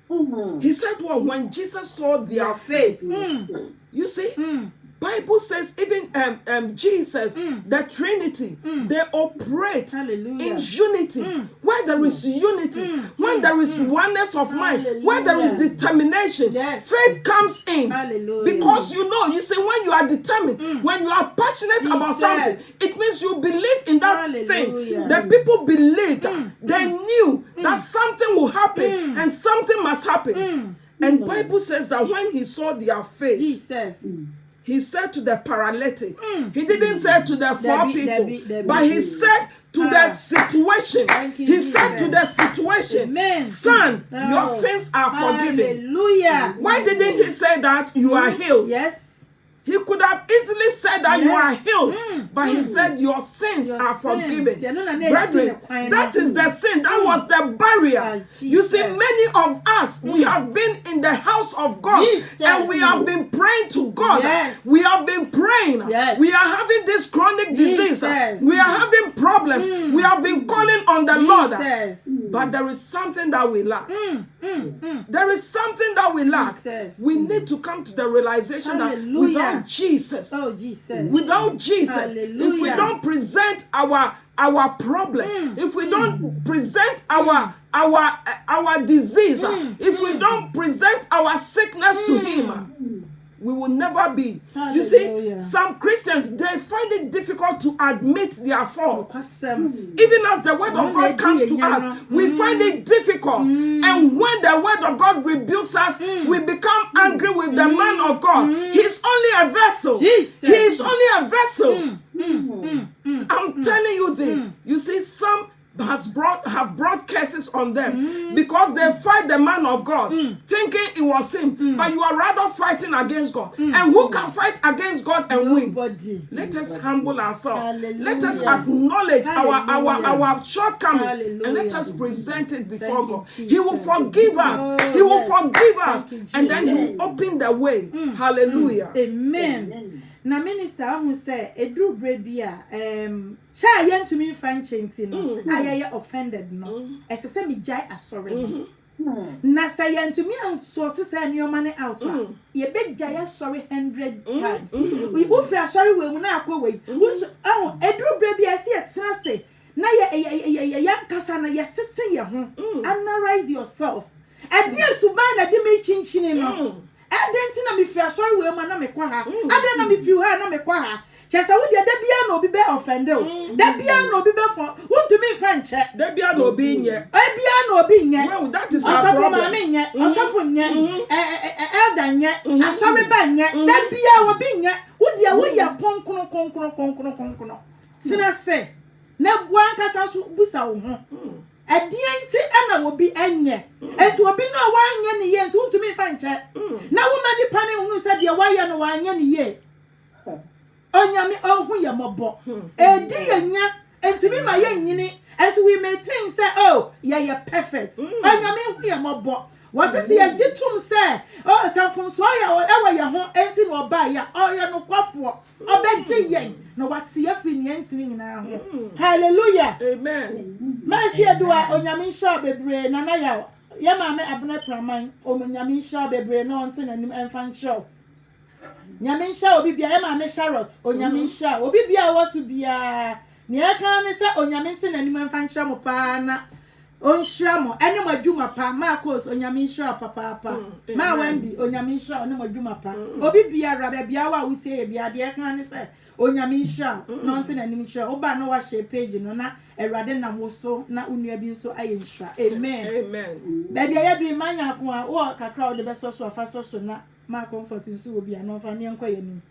He said, well, when Jesus saw their faith. You see, Bible says even Jesus, the Trinity, they operate Hallelujah. in unity. Where there is unity, when there is oneness of mind, where there is determination, Yes. faith comes in. Hallelujah. Because you see, when you are determined, when you are passionate about something, Jesus. it means you believe in that Hallelujah. thing. The people believed, they knew that something will happen and something must happen. And Bible says that when he saw their faith, Jesus. he said to the paralytic, he didn't say to the 4 people, Debbie. but he said to that situation. Thank you, He said to Jesus. the situation, Amen. son, Oh. your sins are forgiven. Hallelujah. Why didn't he say that you are healed? Yes. He could have easily said that you are Yes. healed, but he said your sins Your are sins. forgiven. Yeah, no, no, no, Brethren, sin, that is the sin. That was the barrier. You see, Jesus. many of us, we have been in the house of God, Jesus. and we have been praying to God. Yes. We have been praying. Yes. We are having this chronic disease. Jesus. We are having problems. We have been calling on the Lord. Jesus. But there is something that we lack. There is something that we lack. Jesus. We need to come to the realization that Hallelujah. without Jesus, Oh, Jesus. without Jesus, Hallelujah. if we don't present our problem, if we don't present our disease, if we don't present our sickness to him, we will never be. You see, Hallelujah. some Christians, they find it difficult to admit their faults. Awesome. Even as the word of God comes to us, we find it difficult. And when the word of God rebukes us, we become angry with the man of God. He's only a vessel. Jesus. He is only a vessel. I'm telling you this. You see, some have brought curses on them because they fight the man of God, thinking it was him. But you are rather fighting against God. And who can fight against God and win? Nobody. Let us humble ourselves. Hallelujah. Let us acknowledge Hallelujah. our shortcomings. Hallelujah. And let us present it before Thank you, God. Jesus. He will forgive us. Oh, He will yes. forgive us. Thank you, And then He Jesus. will open the way. Hallelujah. Amen. Na minister ahụ sɛ eduru bere bi a kyɛ a yɛntumi mfa nkyɛnti no a yɛyɛ offended no ɛsɛ sɛ megyae asɔre no na sɛ yɛntumi ansɔɔto sɛ nneɛma no out a yɛbɛgyae asɔre 100 times wofiri asɔre wɔ mu na akɔ wɔ yi ahụ eduru bere bi a ɛsɛ yɛtena ase na yɛnkasa na yɛsese yɛ ho analyze yourself ɛdeɛ suban na de me kyinkyini no Adenti na mi firi asɔre wɔ mu na me kɔ ha. Aden na mi firi ha na me kɔ ha. Kyɛ sɛ wo de da bia na obi bɛ offend o. Da bia na obi bɛ fɔ. Wontumi mfa nkyɛ. Da bia na obi nyɛ. Bia na obi nyɛ. Well, that is our problem. Ɔsɔfo maame nyɛ. Ɔsɔfo nyɛ. Elder nyɛ. Asɔre ba nyɛ. Da bia obi nyɛ. Wo de wo yɛ konkono. Sina sɛ na bua nkasa so busa wo ho. Ɛdeɛ nti ana obi ɛnyɛ. Enti obi na wanyɛ ne yɛ nti wontumi mfa nkyɛ. Na woma nipa ne hunu sɛ deɛ wayɛ no wanyɛ ne yɛ. Onyame ohu yɛ mɔbɔ. Edi yɛ nya. Enti mi ma yɛ nyini. And so we may think say, oh, ye perfect anyame hu ye mobo wase se ye gitum se oh sanfum so ya ewa ye ho enti no ba ya oye no kwafo obeje yen no wate ye firi ne nsini nyina ho hallelujah amen mercy adua onyame sha bebre nana ya ye ma me abna praman onyame sha bebre no onte nanim emfa nchiro nyame sha obi bia ye ma me Charlotte onyame sha obi bia wasu bia ne aka ne se onyame nte nanim emfa nchiro mo pa na onhira mo ene mo adwuma pa ma course onyame nhira papa ma Wendy onyame nhira one mo adwuma pa obi bia rabe bia wa wutie ye bia de kan ne se onyame nhira no nte nanim nhira oba no wa share page no na erade na mo so na unua bi nso aye nhira amen amen baby ya do manya ko a wo kakra o de beso so afa so na ma comfort nso obi a no fa ne enko ye ni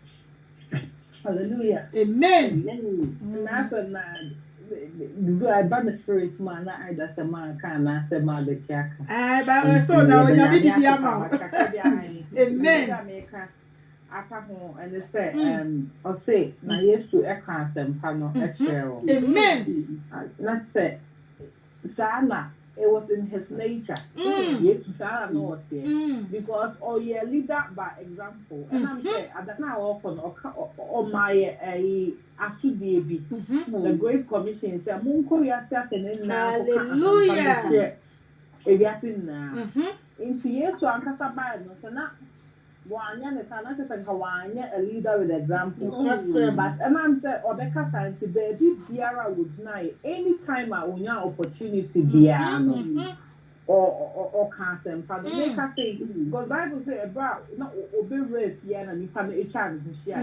hallelujah amen na so na do I ban the spirit man na I just a man can na say ma de kiaka ba so na onya bi bia ma amen aka ho and say o say na Yesu e kan sempa no e kero amen let's say sana it was in his nature Yesu sana no was there because all your leader by example and I'm say that now often o my asudie bi the great commission say munko ya say na hallelujah ebiasin na into Yesu ankasa ba no so na wanya ne sana se kan wanya a leader with example but I'm say obeka science baby biara would night anytime I onya opportunity biara no or can't and make us say because Bible say about no obe race ya na nipa na echa nhia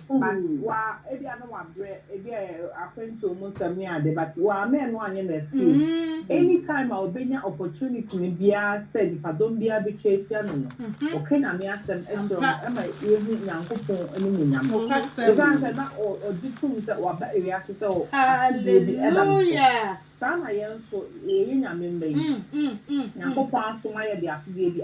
but wa ebi ana wa bre ebi afento mo sami ade but wa men no anye na see anytime I obenya opportunity ni bia say nipa don bia be chase ya no okay na me asem endro ama yehu nyankopon ani munyam because na o ditum say wa ba area say o hallelujah sana yenso nyame mbai nyankopon asoma ye de afide bi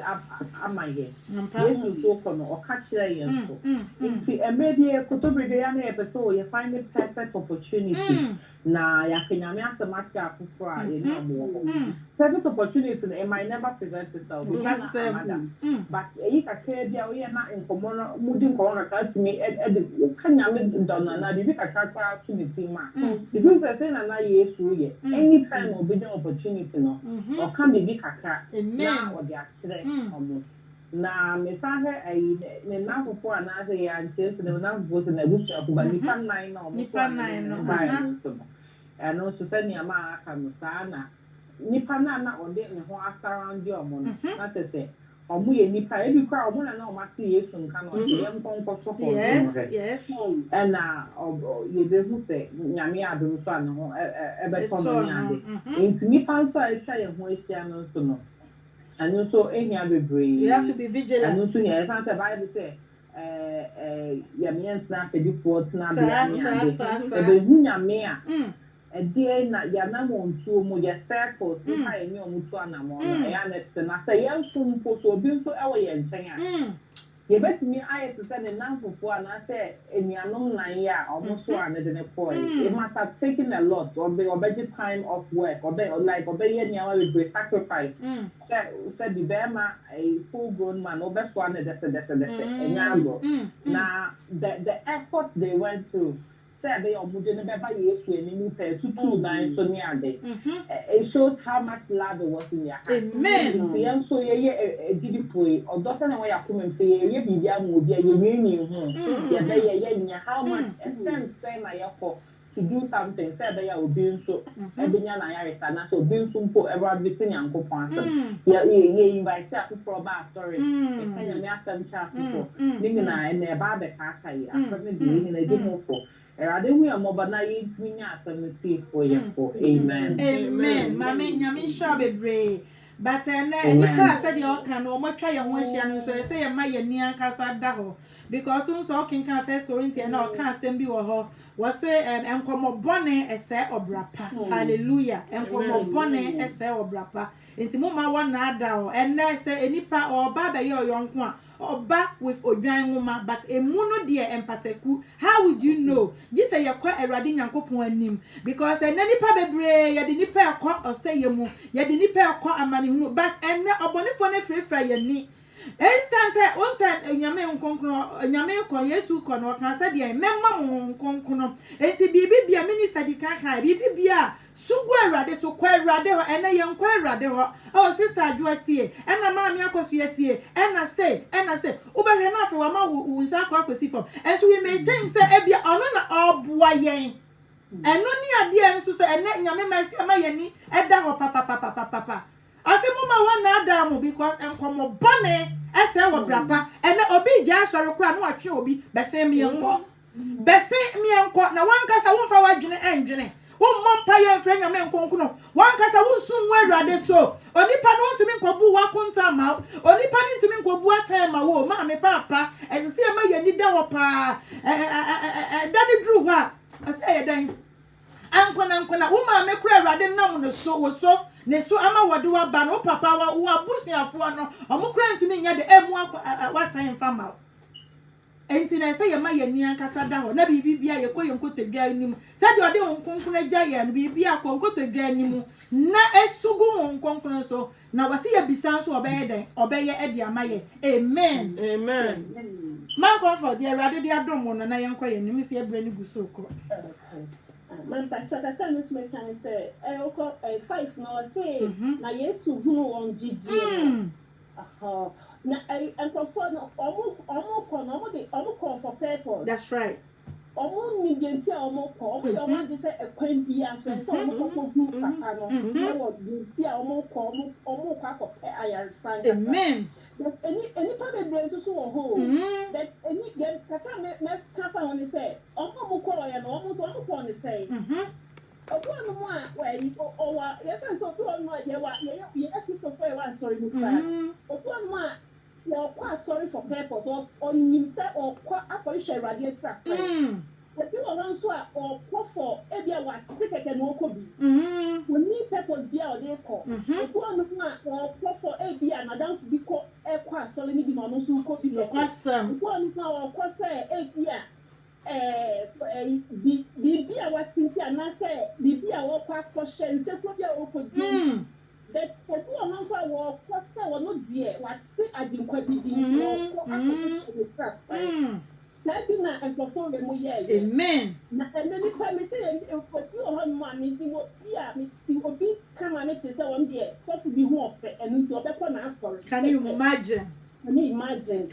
amaye yesu so kono o ka kire yenso nti emedie kotobede ya na ye peso ye find the perfect opportunity na ya kenyame asematia akufo a ye na mo perfect opportunity it might never present itself but yi ka kire dia we na enkomo no mudi nkomo na ka timi kanyame dona na bi ka kakra opportunity ma because say na yesu ye anytime obedient opportunity no or can be kakra na o dia kire omo na me sa he ne na fofo ana say ya chase ne na fofo na busu akuba ni pan nine no nipa nine no no so say ni ama aka no sa na nipa na o de ne ho around your omo na say omo ye nipa e bi kwa omo na o ma see Yesu nka no ye nkonko so ko yes and ye be hu say nyame adom so an ho e be to no ade enti nipa so e sha ye ho esia no so no and so ehia bebre you have to be vigilant and so here san say Bible say ya me na pe di fort na be ade e be hu nyame a edie na ya na mo ntuo mo ya circle so ha ye o mutu anamo na ya na say yan so mpo so obi so e wo ye nchen a ye betimi aye to say na nfofo ana say enianom nan ya omoso ane de ne boy it must have taken a lot or be time off work or be like or be ye nia we be sacrifice say the bema a full grown man over so ane de enyambo na the effort they went through they are moving about Yesu and you pay to 2 9 so near day. It shows how much love was in your heart. Amen. The so ye did it pray or doesn't know why you come and say ye be there movie you mean how much extent say na your to do something say they are being so ebinya na ya na so being so for everything yankopon asem ye invite us for ba story e kanya me asem chat for ningi na e ba be ka kai asem bi ni na di mo for erade hu ya moba na ye twinya asem ti for ye for amen mami nyame sha bebre but nipa said you can o matwa ye ho ahia no so say ye ma ye ni ankasa da ho because so can 1 Corinthians na o kan asem bi wo ho wo say enkomo bone ese obrapa hallelujah enkomo bone ese obrapa enti mo ma won na ada o enne say enipa oba be ye oyonko a oba with odwan nwoma but emu no de empataku how would you know this say yakwa Awurade Nyankopon anim because nipa bebre ye de nipa yakwa oseyemu ye de nipa yakwa amane hunu but enne obonefo na frefra ye ni ensanse onse nyame nkonkron nyame kon Yesu kon o kan sa de memma mo nkonkron enti bibi bia minister di kan bibi bia sugu Awurade so kwa Awurade ho ene ye nkwa Awurade ho o sister adwoatie ena maami akoso yetie ena say ubehwe na afa wa ma wo nsa akwa akosi fom enso we may think say ebia ono na oboa yen eno ni ade enso so ene nyame masi ama yeni eda ho papa asemu ma wa na adamu because enkomo bone ese wo brapa ene obi gya sori kura no atwe obi bese mi enko na wankasa wonfa wadwene endwene wo mompa ye mfre nyame nkonko no wankasa wonsun wo Awurade so onipa no ntumi nkobu wakunta ma onipa ni ntumi nkobu atan ma wo ma me papa esese ma ye ni da wo pa dani dru ha ase ye dan ankona wo ma me kura Awurade nam no so wo so ne so ama wode wa ba no papa wa wo abusuafo no omukura ntumi nya de emu watan fa ma enti na say ye ma ye ni ankasa da ho na bibi bia ye koye nkotodwa anim say de ode nkonkon agya ye no bibi akọ nkotodwa anim na esugu nkonkon so na wase ye bisan so obeye den obeye ede amaye amen man comfort the Awurade de adom no na ye nkoye nim se ebre ni guso ko man pastor that time with me can say oko 5 no say na Yesu hunu on gidi na and for no almost for purpose. That's right. Almost medianti almost de say a queen bia so almost papa no bia almost kwa I understand. Amen. But any part of brain so ho that any get kaka me kaka on say almost call ya no almost on say obo no mo a we o ye fa so to no ye wa ye Christopher one sorry mo fa obo no mo a no kwa sorry for purpose on him say or kwa akọrịsha Awurade tra but you want so or kwa for e bia wa tikeke no ko bi we need purpose bia o dey call obo no mo a or kwa for e bia madam bi ko e kwa sorry ni bi no no so ko bi no kwa sam obo no mo or kwa say e bia bibi a watinti anase bibi a wo kwa question se ko bia o ko di that for you no so wo kwata wo no die what say adinkwa bibi no ko akọ trap na bi na enfofo we mo ye amen na enemi permit en for you ho no ani di wo bia mi ti obi kama me te se won die ko fu bi hu ofe enu ti obekọ na story can you imagine na se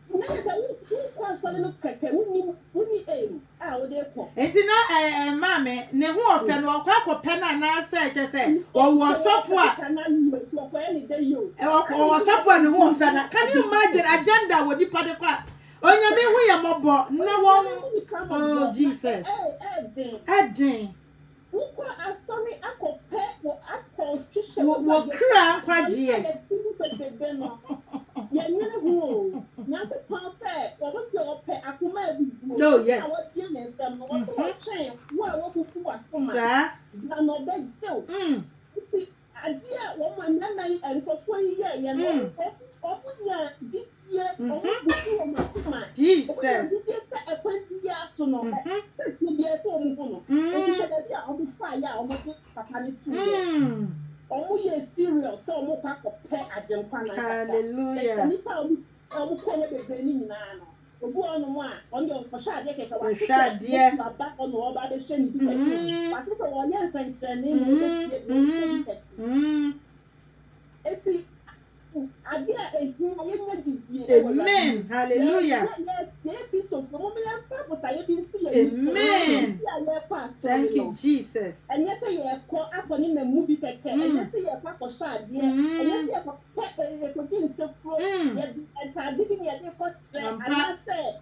wo kwa so no keke woni aim a wo dey ko enti na mame ne hu ofe no okwa akọpe na na se che se owo sofo a owo sofo ne hu ofe na can you imagine agenda wo di pade kwa onyame hu ye mobo na won oh Jesus adin ukwa a story akọpe wo kra kwagie no yes sir Jesus hallelujah obu onu mo a on your shade keke wa shade baba onu oba de sheni bi keke wa so wo ye sense ni eti adia eju ye nya amen hallelujah amen thank you Jesus and yet ye ko akoni na mu bi keke and yet ye ko shade and yet ye ko din se pro ye enta di ni ye ko and I said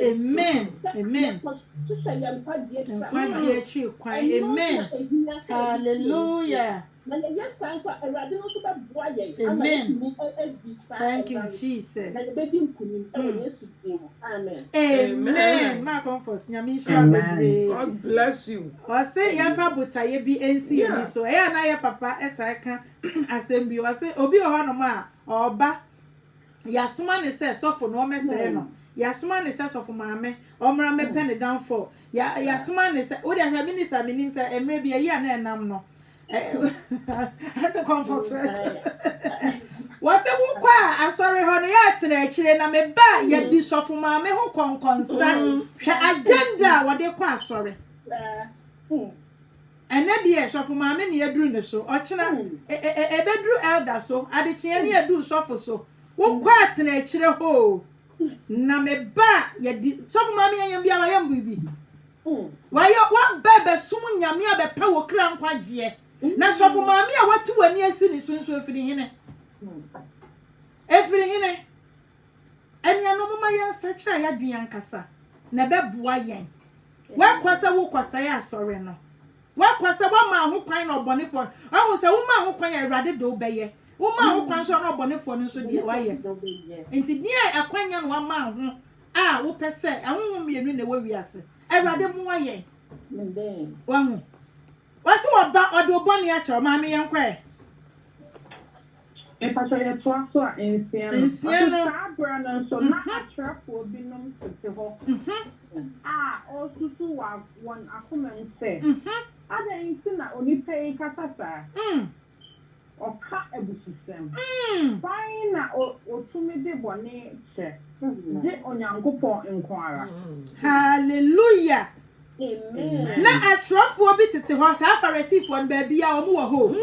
amen amen amen hallelujah Yes, science for a radio so that boy. Amen. Thank you, Jesus. Amen. Amen. My comfort. Nyamisha. God bless you. I say, Yanfa Butaye be NC. So, I na your papa at I can assembly. I say, Obi Ohanoma or Ba. Yasuma ne says so for no mess. Yasuma ne says for mamma. Omra me pen it down for. Yasuma ne said, Oda her minister meaning say, and maybe a year and no. That's a comfort. Was a wookwa asori ho no ya tena akire na me ba ya di sofo ma me ho konkonsa hwe agenda wo de kwa asori ene de sofo ma me ne aduru ne so ochina bedru elder so adechie ne adu sofo so wookwa tena akire ho na me ba ya di sofo ma me yam bia wa yam bibi wa bebe sum nyame abepa wo kra nkwaje na sofo ma me a watu wani asu ni sunsu afiri hene every hine eni anomo ma yan sachira ya duan kasa na beboa yen wa kwasa wo kwasa ya asore no wa kwasa wa ma ho kwan na obonefo ahun se wo ma ho kwan ya awrade do beye wo ma ho kwan so na obonefo no so de wa ye enti dia akwanya no wa ma ho a wo pese ahun mienu na wa wiase awrade mu wa ye wa hu wasi wo ba odo boni a che ma me yen kwa If I say a twelve so in Siena, so not a trap will be known to also to one Akuman say. Other instant only pay Casasa or cut a bush system. Fine or to me the bonnet, they on your go inquirer. Hallelujah. Amen. Na a trap will be to horse half a receive one baby or more home.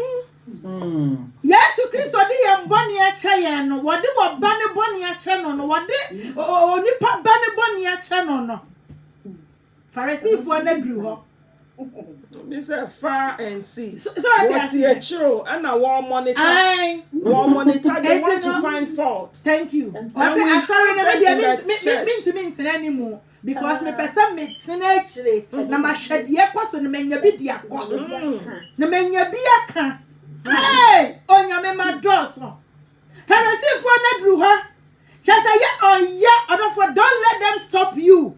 Yesu Kristo di yamboni acha yen no wode wo ba ne boni acha no no wode onipa ba ne boni acha no no Pharisee for na dru ho Me say far and see. So what you true and a war monitor. War monitor they want to find fault. Thank you. I say I'm sorry na mean to anymore because me person me sin actually na ma hwede kwaso na manya bi dia kwa na manya bi aka. Hey, onyame madoso. Pharisee for na dru ho. Just say yeah, for don't let them stop you.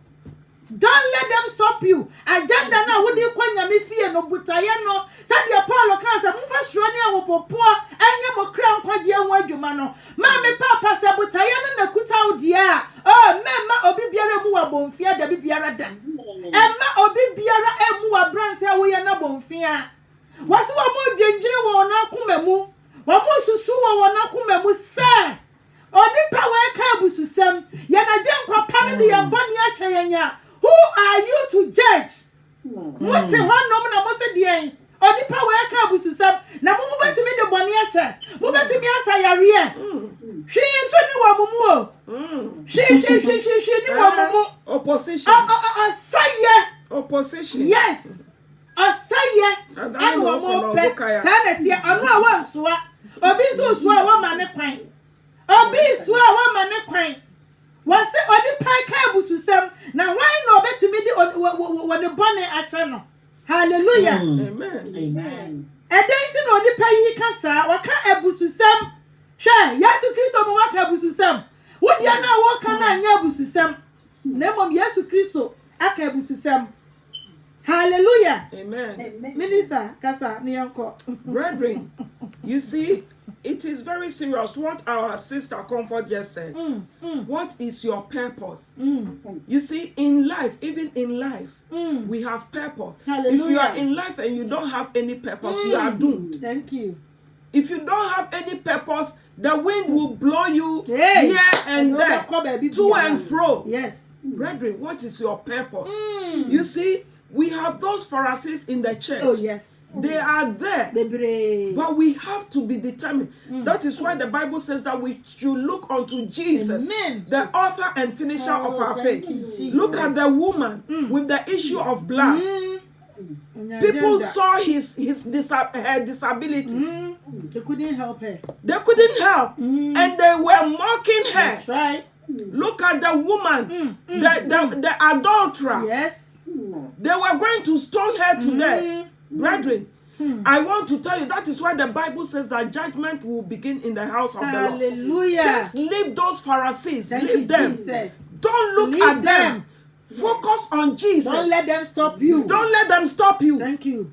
Don't let them stop you. Agenda na wo de kwanya me fie no butaye no. Sadia Paulo kan se mfa hro ne awopopo anya mo kra nkwaje anwa adwuma no. Ma me papa se butaye no na kuta wo dia. Oh, memma obi biara mu wa bonfia da biara da. Emma obi biara emu wa brant a wo ye na bonfia. Wasi wa mo dwendwene wo na akoma wa mo susu wo na akoma se. Oni pa we ka abususem. Ye na je nkwa pa ne de ye boni a cheyenya. Who are you to judge? What a one nominal na mose die. Oni pa we ka abususem na mo betumi de boni a che. Mo betumi asayare. Hwe so ni wa mumu o. Hwe ni wa mumu. Opposition. Asaye. Opposition. Yes. Asaye. Anu wa mo pe. Sanity anu a wansoa. Obi so so a wa ma ne kwan. Obi so a wa ma ne kwan. Wase oni pai ka abususem na why no betumi di won bone ache no. Hallelujah. Amen. Edentin no oni pai yi kasa waka abususem. Hwe Yesu Kristo mo waka abususem. Wodi na wo ka na anya abususem. Na mom Yesu Kristo aka abususem. Hallelujah. Amen. Minister kasa ni yanko. Brethren, you see, it is very serious what our sister Comfort just said. What is your purpose? You see, in life, even in life, we have purpose. Hallelujah. If you are in life and you don't have any purpose, you are doomed. Thank you. If you don't have any purpose, the wind will blow you here and there, to and fro. Yes. Brethren, what is your purpose? You see, we have those Pharisees in the church. Oh, yes. They are there. But we have to be determined. That is why the Bible says that we should look unto Jesus, the author and finisher of our faith. Look at the woman with the issue of blood. People saw her disability. They couldn't help her. They couldn't help. And they were mocking her. That's right. Look at the woman, the adulterer. Yes. They were going to stone her to death. Brethren, I want to tell you, that is why the Bible says that judgment will begin in the house of the Lord. Hallelujah. Just leave those Pharisees. Thank leave you, them. Jesus. Don't look Leave at them. them. Focus on Jesus. Don't let them stop you. Don't let them stop you. Thank you.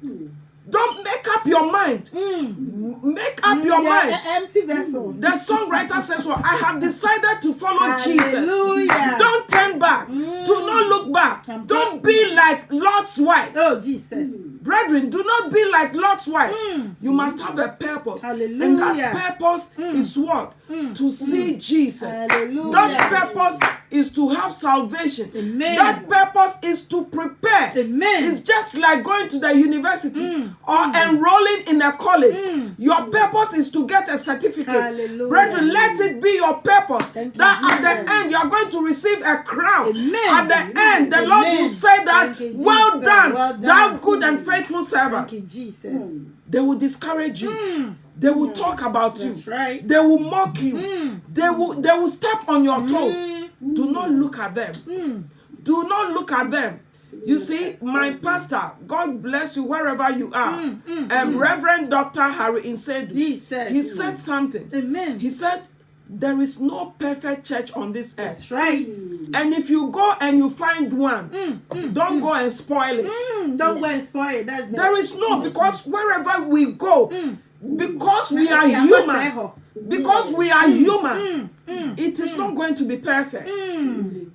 Don't make up your mind. Make up your They are mind. empty vessels. The songwriter says, well, I have decided to follow Jesus. Hallelujah. Don't turn back. Do not look back. Don't be like Lot's wife. Oh, Jesus. Brethren, do not be like Lot's wife. You must have a purpose. Hallelujah. And that purpose is what? To see Jesus. Hallelujah. That purpose is to have salvation. Amen. That purpose is to prepare. Amen. It's just like going to the university or enrolling in a college. Your purpose is to get a certificate. Hallelujah. Brethren, let it be your purpose. Thank you, That at Jesus. the end you are going to receive a crown. Amen. At the end, the Lord will say that, Thank you, well Jesus. done, Well done. thou good and faithful servant. Thank you, Jesus. They will discourage you. They will talk about you. That's right. They will mock you. They will step on your toes. Do not look at them. Do not look at them. You see, my pastor, God bless you wherever you are. Reverend Dr. Harry Insedu, Jesus. he said something. Amen. He said, there is no perfect church on this earth. That's right. And if you go and you find one, don't go and spoil it. Don't go and spoil it. That's the There is no, because wherever we go, because we are human, because we are human, it is not going to be perfect.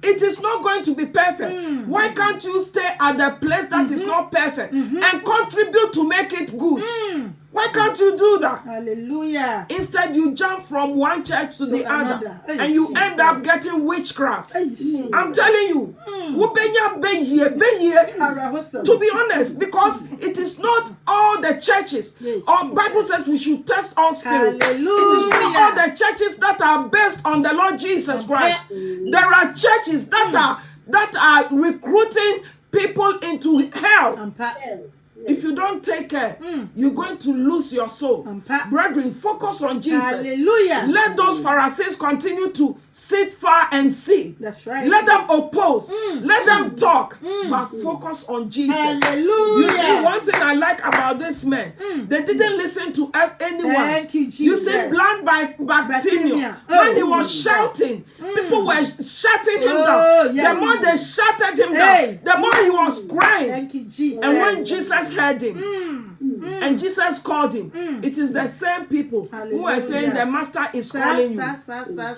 It is not going to be perfect. Why can't you stay at the place that is not perfect and contribute to make it good? Why can't you do that? Hallelujah. Instead, you jump from one church to the other, another. Hey, and you Jesus. end up getting witchcraft. Hey, Jesus. I'm telling you, to be honest, because it is not all the churches. Yes, Our Jesus. Bible says we should test all spirits. It is not Hallelujah. all the churches that are based on the Lord Jesus Christ. There are churches that are recruiting people into hell. If you don't take care, you're going to lose your soul. Brethren, focus on Jesus. Hallelujah. Let those Pharisees continue to sit far and see. That's right. Let them oppose. Let them talk. But focus on Jesus. Hallelujah. You see, one thing I like about this man, they didn't listen to anyone. Thank you, Jesus. You see, blind by Bartimaeus, when he was shouting, people were shutting him down. Yes. The more they shutted him Hey. down, the more he was crying. Thank you, Jesus. And when Jesus heard him, and Jesus called him, it is the same people who are saying the master is calling you.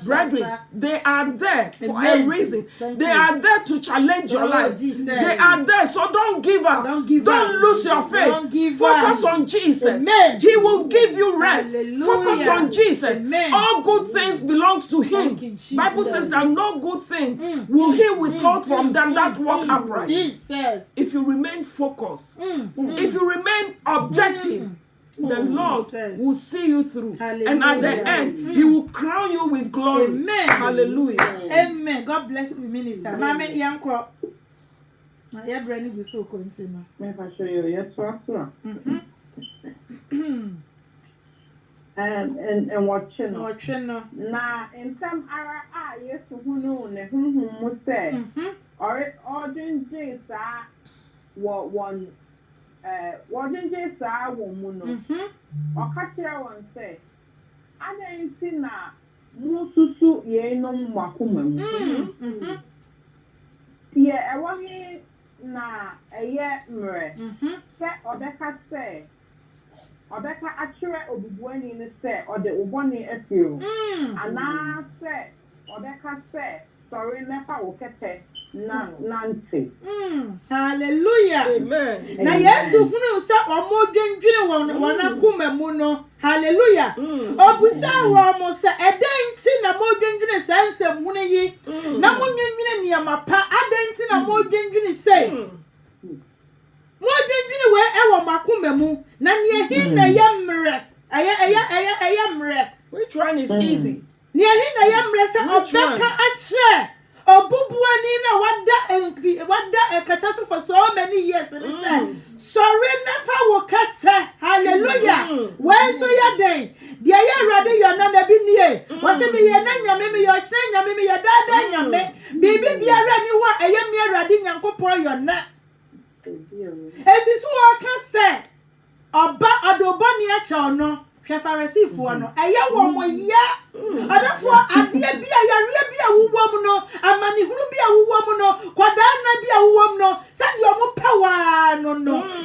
Brethren, they are there for a reason. They are there to challenge your life. Jesus. They are there, so don't give up. Don't give Don't up. lose your faith. Don't give Focus up. on Jesus. Amen. He will give you rest. Hallelujah. Focus on Jesus. Amen. All good things belongs to Him. Thank you, Jesus. Bible says that no good thing will He withhold from them that walk upright. Jesus. If you remain focused, if you remain objective, the Lord Jesus. will see you through. Hallelujah. And at the end, He will crown you with glory. Amen. Hallelujah. Amen. God bless you, Minister. Mama Yanko. Yeah, Brandy will so continue. Never show you. Yes, sir. And watching. Watching. Na in some ara yes who know ne who say or didn't say one didn't say woman or catch one say I didn't see na mususu ye no makuma yeah I want na a mre say Obeka say Obeka actually obubuani ni say or the uboni efio ana say Obeka say sorry never wokete nante Hallelujah. Amen. Na Yesu hunu sa omo dwendwene won akoma mu no. Hallelujah. Obusa wo mo sa edan ti na mo dwendwene sansem hunu yi. Na mo dwendwene niama pa adan ti na mo dwendwene say. Mo dwendwene we e wo makoma mu na ne hin na yemre. Ayemre. Which one is easy? Ne hin na yemre sa obeka achre. Obubuani na wada ekataso for so many years and say sorry never will cut say hallelujah when so ya den dia ya rade yo na na bi nie was me ye na nyame me yo kire nyame me yo dada nyame bibi biara ni wa eye me rade nyankopon yo na it is who can say oba adoboni a che ono hwe Pharisee no eye wo mo ya adafo ade bia yare bia wuwom no amani hunu bia wuwom no kwada na bia wuwom no se de omo pewa no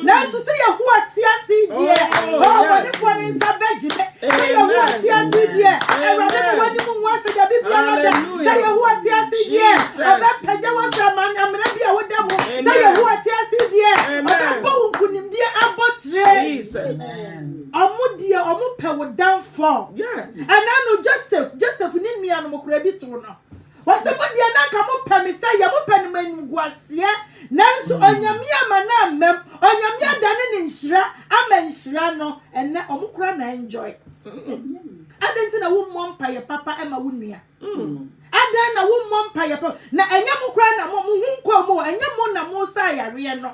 na so se ye hu atiase die wani for nsa bejibe se ye hu atiase die ewade mo wani mu wase da bibia roda se ye hu atiase die aba peja wasa man amra bia woda mo se ye hu atiase die aba bo kunim die abotre Jesus amudie omo pewo downfall and I know Joseph ni nua no mokra bi to no wase modie na ka mo pɛ me sɛ ya mo pɛ no manum guaseɛ nanso onyame ama na amem onyame adane ne nhyira ama nhyira no enne omokra na enjoy adanti na wo mmompa ye papa ema wo nua adan na wo mmompa ye papa na enya mokra na mo hu nkɔ mo enya mo na mo sa yare no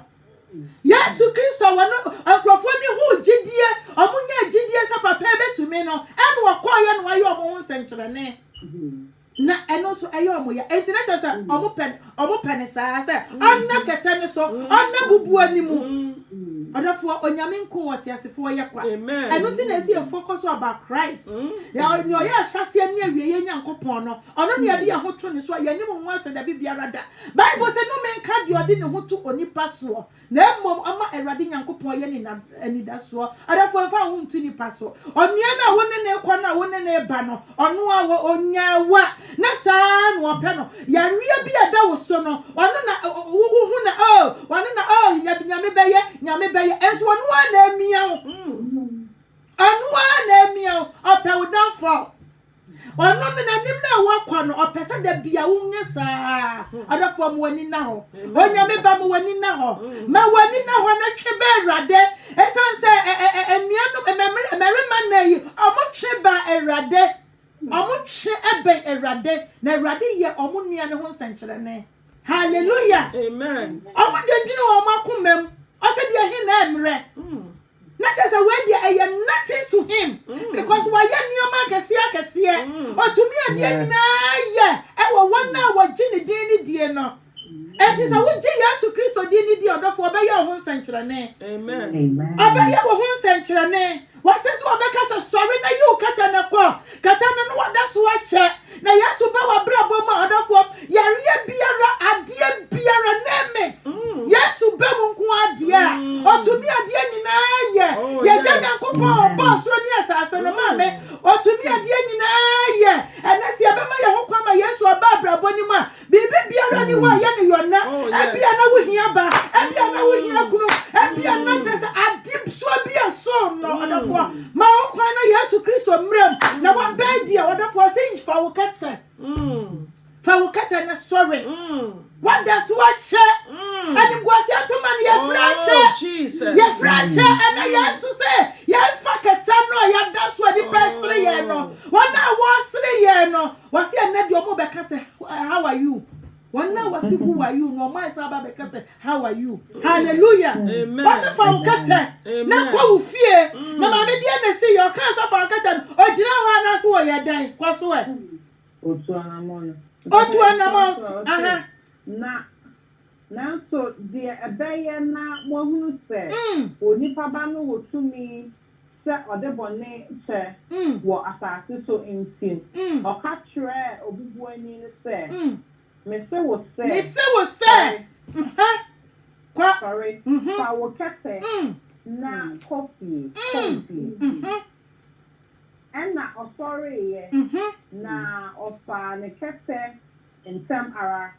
Yesu Kristo wono akrofo ni hu gidie omunya gidie sa papa betumi no enu wakoye no ayo omo nsenkyerene na eno so ayo omo ya enti na kyesa omo pen sa se onna kete ne so onna bubu animu odafo onyame nko wote asefo ye kwa eno ti na esi e focus about Christ ya nyo ya hyase ne awie ye nyankopon no ono ne ade ya hoto ne so ya nim ho ase da bibia da Bible say no men ka de ode ne hoto onipa so na mmom ama Awurade nyankopon ye ni na anida so adafo fa ho ntu nipa so onua na wonne ne kwa na wonne ne ba no ono a onyawa na saa no ope no ya rie bia da wo so no ono na wo hu na wano na nyame beye enso ono na amia wo na amia ope wo downfall ono na nim na wakọ no opese da bia wo nya saa adafo mo wani na ho onyame ba mo wani na ho ma wani na ho na twe ba Awurade esanse enuanu emerima na yi omo twe ba Awurade omo twe ebe Awurade na Awurade ye omo nua ne ho nsenkyerene hallelujah amen omo dendine wo makomam ose de hin na emre na chese we dia nothing to him because why nyoma kese otumi ade nyina ye e wo wona wo gine din ni die no enti sa wo gi Yesu Kristo din ni die odofo obeye ho nsenkyerene amen obeye wo ho nsenkyerene wasesi obeka sa sorry na you kata na no wada so ache na Yesu ba wa brabo ma odofo yare biara ade biara name it Yesu ba mu nko ade a otumi ade nyina ye ye ganya kopo boss ro ni asase no ma me otumi ade nyina ye enesi abema ye ho kwa ma Yesu aba brabo ni ma bibi biara ni wa ye ne yona ebia na wo hia ba ebia na wo hia kunu ebia na sese ade so bia so no odofo ma okwa na Yesu Kristo mrem na wa bedia odofo se fa wo ketse fa wo ketse na sorry what does what che and ngwasi atoma ni ye frache and Yesu say ye fa ketse no ya daso di pesre ye no wana wasre ye no wasi na di omo be kase how are you Wana wasi who are you? No my saba because how are you? Hallelujah. Amen. Wasi fa ukate. Na kwa ufie. Na mame dia na say your cancer fa ukate. Ojina ho na so wo ye dan. Kwa so e. Otu anamon. Aha. Na so de ebeye na mo hunu se. Onipa ba no wotumi se odebone che wo asase so intin. Oka tre obubu ani ne se. Me say what say. Kwa sorry. Fa wo kete na coffee. And na sorry ye. Na ofa ne kete ntem ara.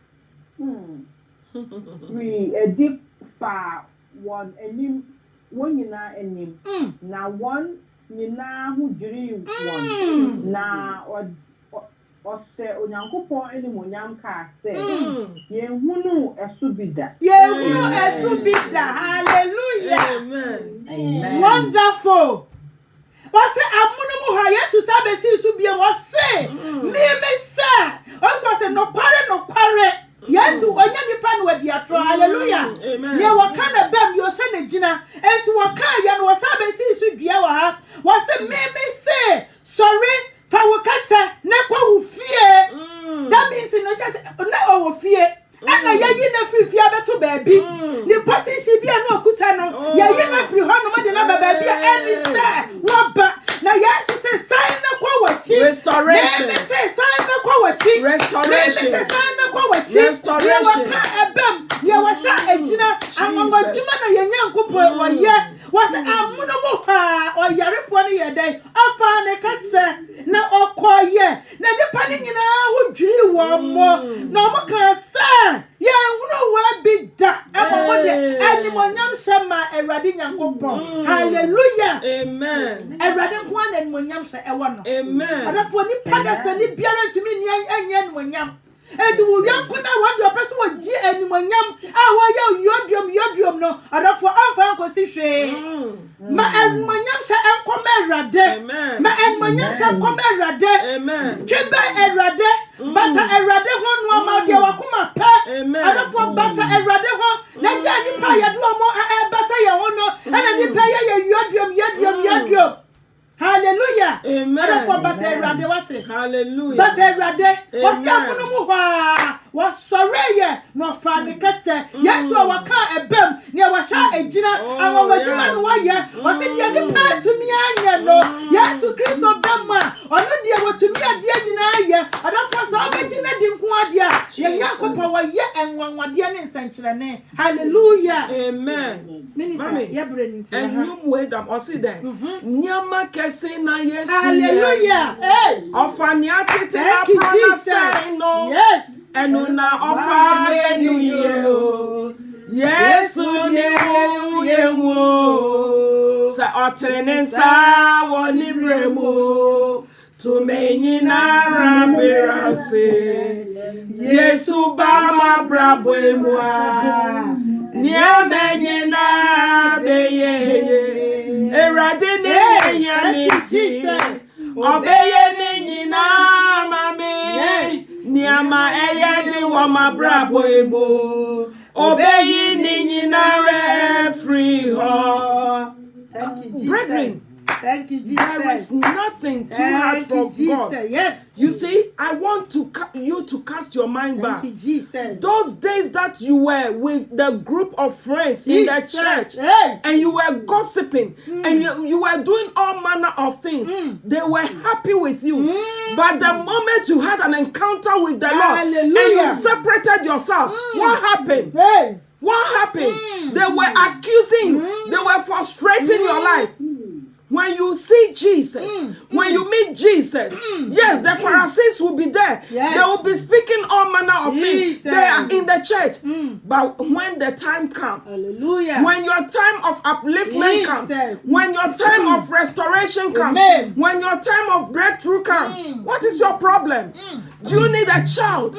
We deep fa one enim one nyina enim. Na one nyina hu jiri one. Na ose onyankopon eni monyam ka se ye hunu esubida hallelujah amen wonderful wase amunu mu ha Yesu sabe si subie wase me sa also say no kware Yesu onya nipa no wadi atro hallelujah ne waka na bam yo hye na gina enti waka ya no wasabe si sudua wa ha wase me say sorry fa wokata na kwa ufie that means no just na wo fie ana yayi na free fie abeto baabi ni position bia na okuta no yayi na free ho no ma de na baabi Restoration. Na okoye na nipa ni nyina wo dwiri wo mo na mo kan sa ye hunu wa bi da emo de animonyam shema Awurade Nyankopon hallelujah Amen. Awurade nko na animonyam hye ewo no Amen. adafo ni pada sa ni biara ntumi ni anya animonyam enti wo yanko na wa de opese wo gi animonyam a wo ye yodrum no adafo amfa nko si hwe ma animonyam hye enkoma Awurade Amen. ma animonyam hye enkoma Awurade Amen. twebe Awurade bata Awurade ho no ma de wakoma pa Amen. adafo bata Awurade ho na ja nipa ye do mo bata ye ho no ena nipa ye yodrum hallelujah Amen. adafo bata Awurade wate Hallelujah. bata Awurade wasi amono mu hwa wasoreye no fa ne kete yesu waka ebem ne washa ejina awon wadwuma no waye wasi de ne pa tumi anya no Yesu Kristo dama ono de wotumi ade nyina aye adafo sa obegina di nko ade a ye Yakob waye enwanwade ne nsankyerene hallelujah Amen. minister Mami, ye bre ni nsi and you wait am or see there. Nyama kese na Yesu. hallelujah hey Ofani atete na thank you promise Jesus no. yes Enu na ofa enu ye. Yesu ni yewo. Sa otrenensa woni bremo. Tumenyi na rabirase. Yesu bama brabo emwa. Nyamenyi na beye. Erade ne yamiti. Obeye ni nyina mame. Niama eyadi wa mabrabo emo. Obeyi ni nyina free ho. thank you Jesus Brethren, thank you Jesus there is nothing too hard for God. Yes. You see, I want to you to cast your mind back. Thank you, Jesus. Those days that you were with the group of friends in the church, hey, and you were gossiping, and you were doing all manner of things. They were happy with you. But the moment you had an encounter with the Lord, and you separated yourself, what happened? Hey. What happened? They were accusing you. They were frustrating your life. When you see Jesus, when you meet Jesus, yes, the Pharisees will be there. Yes. They will be speaking all manner of things. Jesus. They are in the church. But when the time comes, Hallelujah. when your time of upliftment comes, Jesus. when your time of restoration comes, Amen. when your time of breakthrough comes, what is your problem? Do you need a child?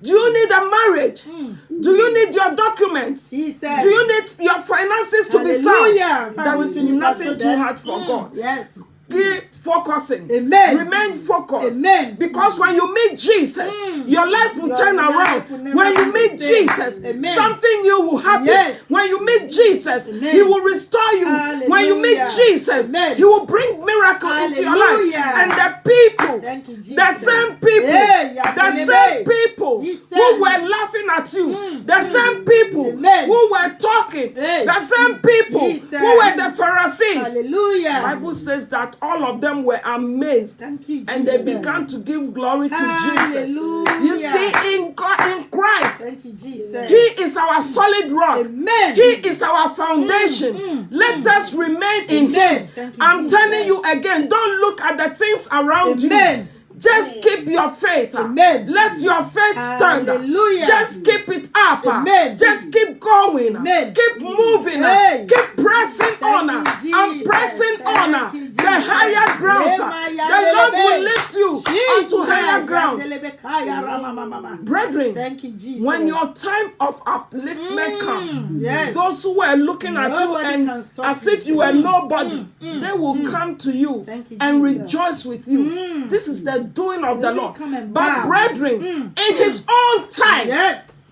Do you need a marriage? Do you need your documents? Jesus. Do you need your finances to be sound? Hallelujah. There is nothing too hard for God. Yes. Keep focusing. Amen. Remain focused. Amen. Because when you meet Jesus, your life will turn life will around. never When you be the meet same. Jesus, Amen. something new will happen. Yes. When you meet Jesus, Amen. He will restore you. When you meet Hallelujah. Jesus, Amen. He will bring miracle into your life. Hallelujah. And the people, Thank you, Jesus. the same people, Yeah, the same people Jesus. who were laughing at you, the same people Amen. who were talking, Hey. the same people Jesus. who were the Pharisees. Hallelujah. Bible says that all of them were amazed, Thank you, Jesus. and they began to give glory to Jesus. Hallelujah. You see, in God, in Christ, Thank you, Jesus. He is our solid rock. Amen. He is our foundation. Let us remain in Him. Thank you, I'm Jesus. telling you again, don't look at the things around Amen. you. Just keep your faith. Amen. Let your faith stand. Hallelujah. Just keep it up. Amen. Just keep going. Amen. Keep moving. Hey. Keep pressing on. you, I'm Jesus. pressing Thank on you, the Jesus. higher grounds. The Lord will lift you onto higher grounds. Brethren, Thank you, Jesus. when your time of upliftment comes, yes. those who were looking at you Nobody and can stop as you. if you were nobody, they will come to you Thank you, and Jesus. rejoice with you. This is the doing of the They will Lord. come and But bow. brethren, in His own time, Yes.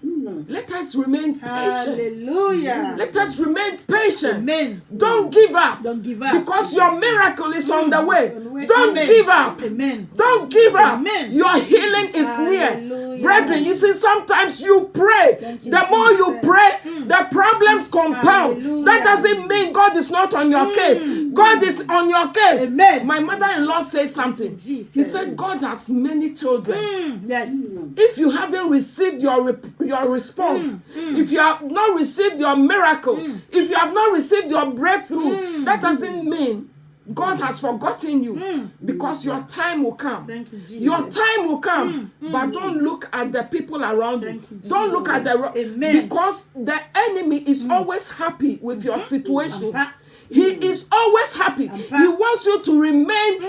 let us remain patient. Hallelujah. Let us remain patient. Amen. Don't give up. Don't give up. Because your miracle is on the way. On the way. Don't Amen. give up. Amen. Don't give up. Amen. Your healing is near. Hallelujah. Brethren, you see, sometimes you pray. Thank you, The more you Jesus. pray, the problems compound. Hallelujah. That doesn't mean God is not on your case. God is on your case. Amen. My mother-in-law said something. Jesus. He said, God has many children. Yes. If you haven't received your response, if you have not received your miracle, if you have not received your breakthrough, that doesn't mean God has forgotten you, because your time will come. Thank you, Jesus. Your time will come, but don't look at the people around you. Don't look at the Amen. because the enemy is always happy with your situation. He is always happy. He wants you to remain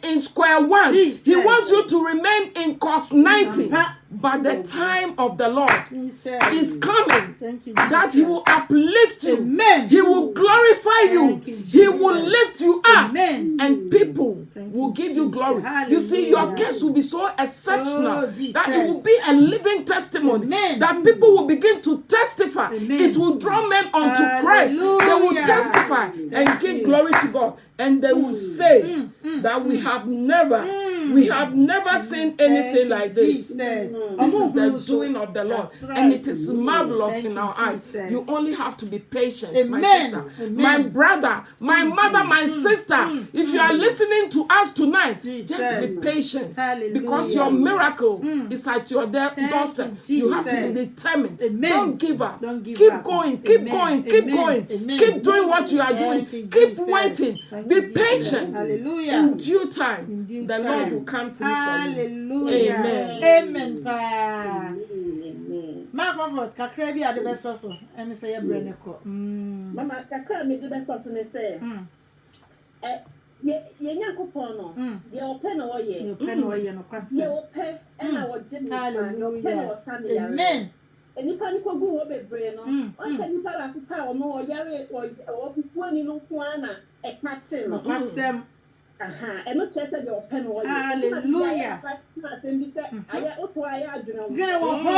in square one. Jesus. He wants you to remain in course 90. But the time of the Lord is coming, Thank you, that He will uplift you. Amen. He will glorify you. Thank you, He will lift you up. Amen. And people Thank will you, give you Jesus. glory. Hallelujah. You see, your case will be so exceptional Oh, Jesus. that it will be a living testimony. Amen. That people will begin to testify. Amen. It will draw men unto Christ. They will Hallelujah. testify Thank and give you. glory to God. And they will say that we have never seen anything like this. This is the doing of the Lord. That's right. And it is marvelous Thank in you, our eyes. Jesus. You only have to be patient, my Amen. sister, Amen. my brother, my mother, my sister. If you are listening to us tonight, Jesus. just be patient. Hallelujah. Because your miracle is at your doorstep. you, You have to be Jesus. determined. Amen. Don't give up. Don't give keep up. going, keep Amen. going, keep Amen. going. Amen. Keep doing what you are doing. Thank you, Keep Jesus. waiting. Thank Be you, Jesus. patient. Hallelujah. In due time, In due the time. Lord will come through for you. Hallelujah. Amen. Amen. Pa. Ma comfort kakra bi ade beso so. Emi say yebre ne ko. Mama, kakra me de best to say. Ye Nyankopon no. Ye open no ye. You pen no ye no Ye kwase. open na wo gye me. Hallelujah. Amen. Amen. Nipa ni ko gu wo bebre no. O se nipa ba kuta o no o yare o bufu ni no ko ana e ka che No no. kwasem. Aha, e no tete de open no ye. Hallelujah. Aya o to aya adwene wo. Gene wo ho.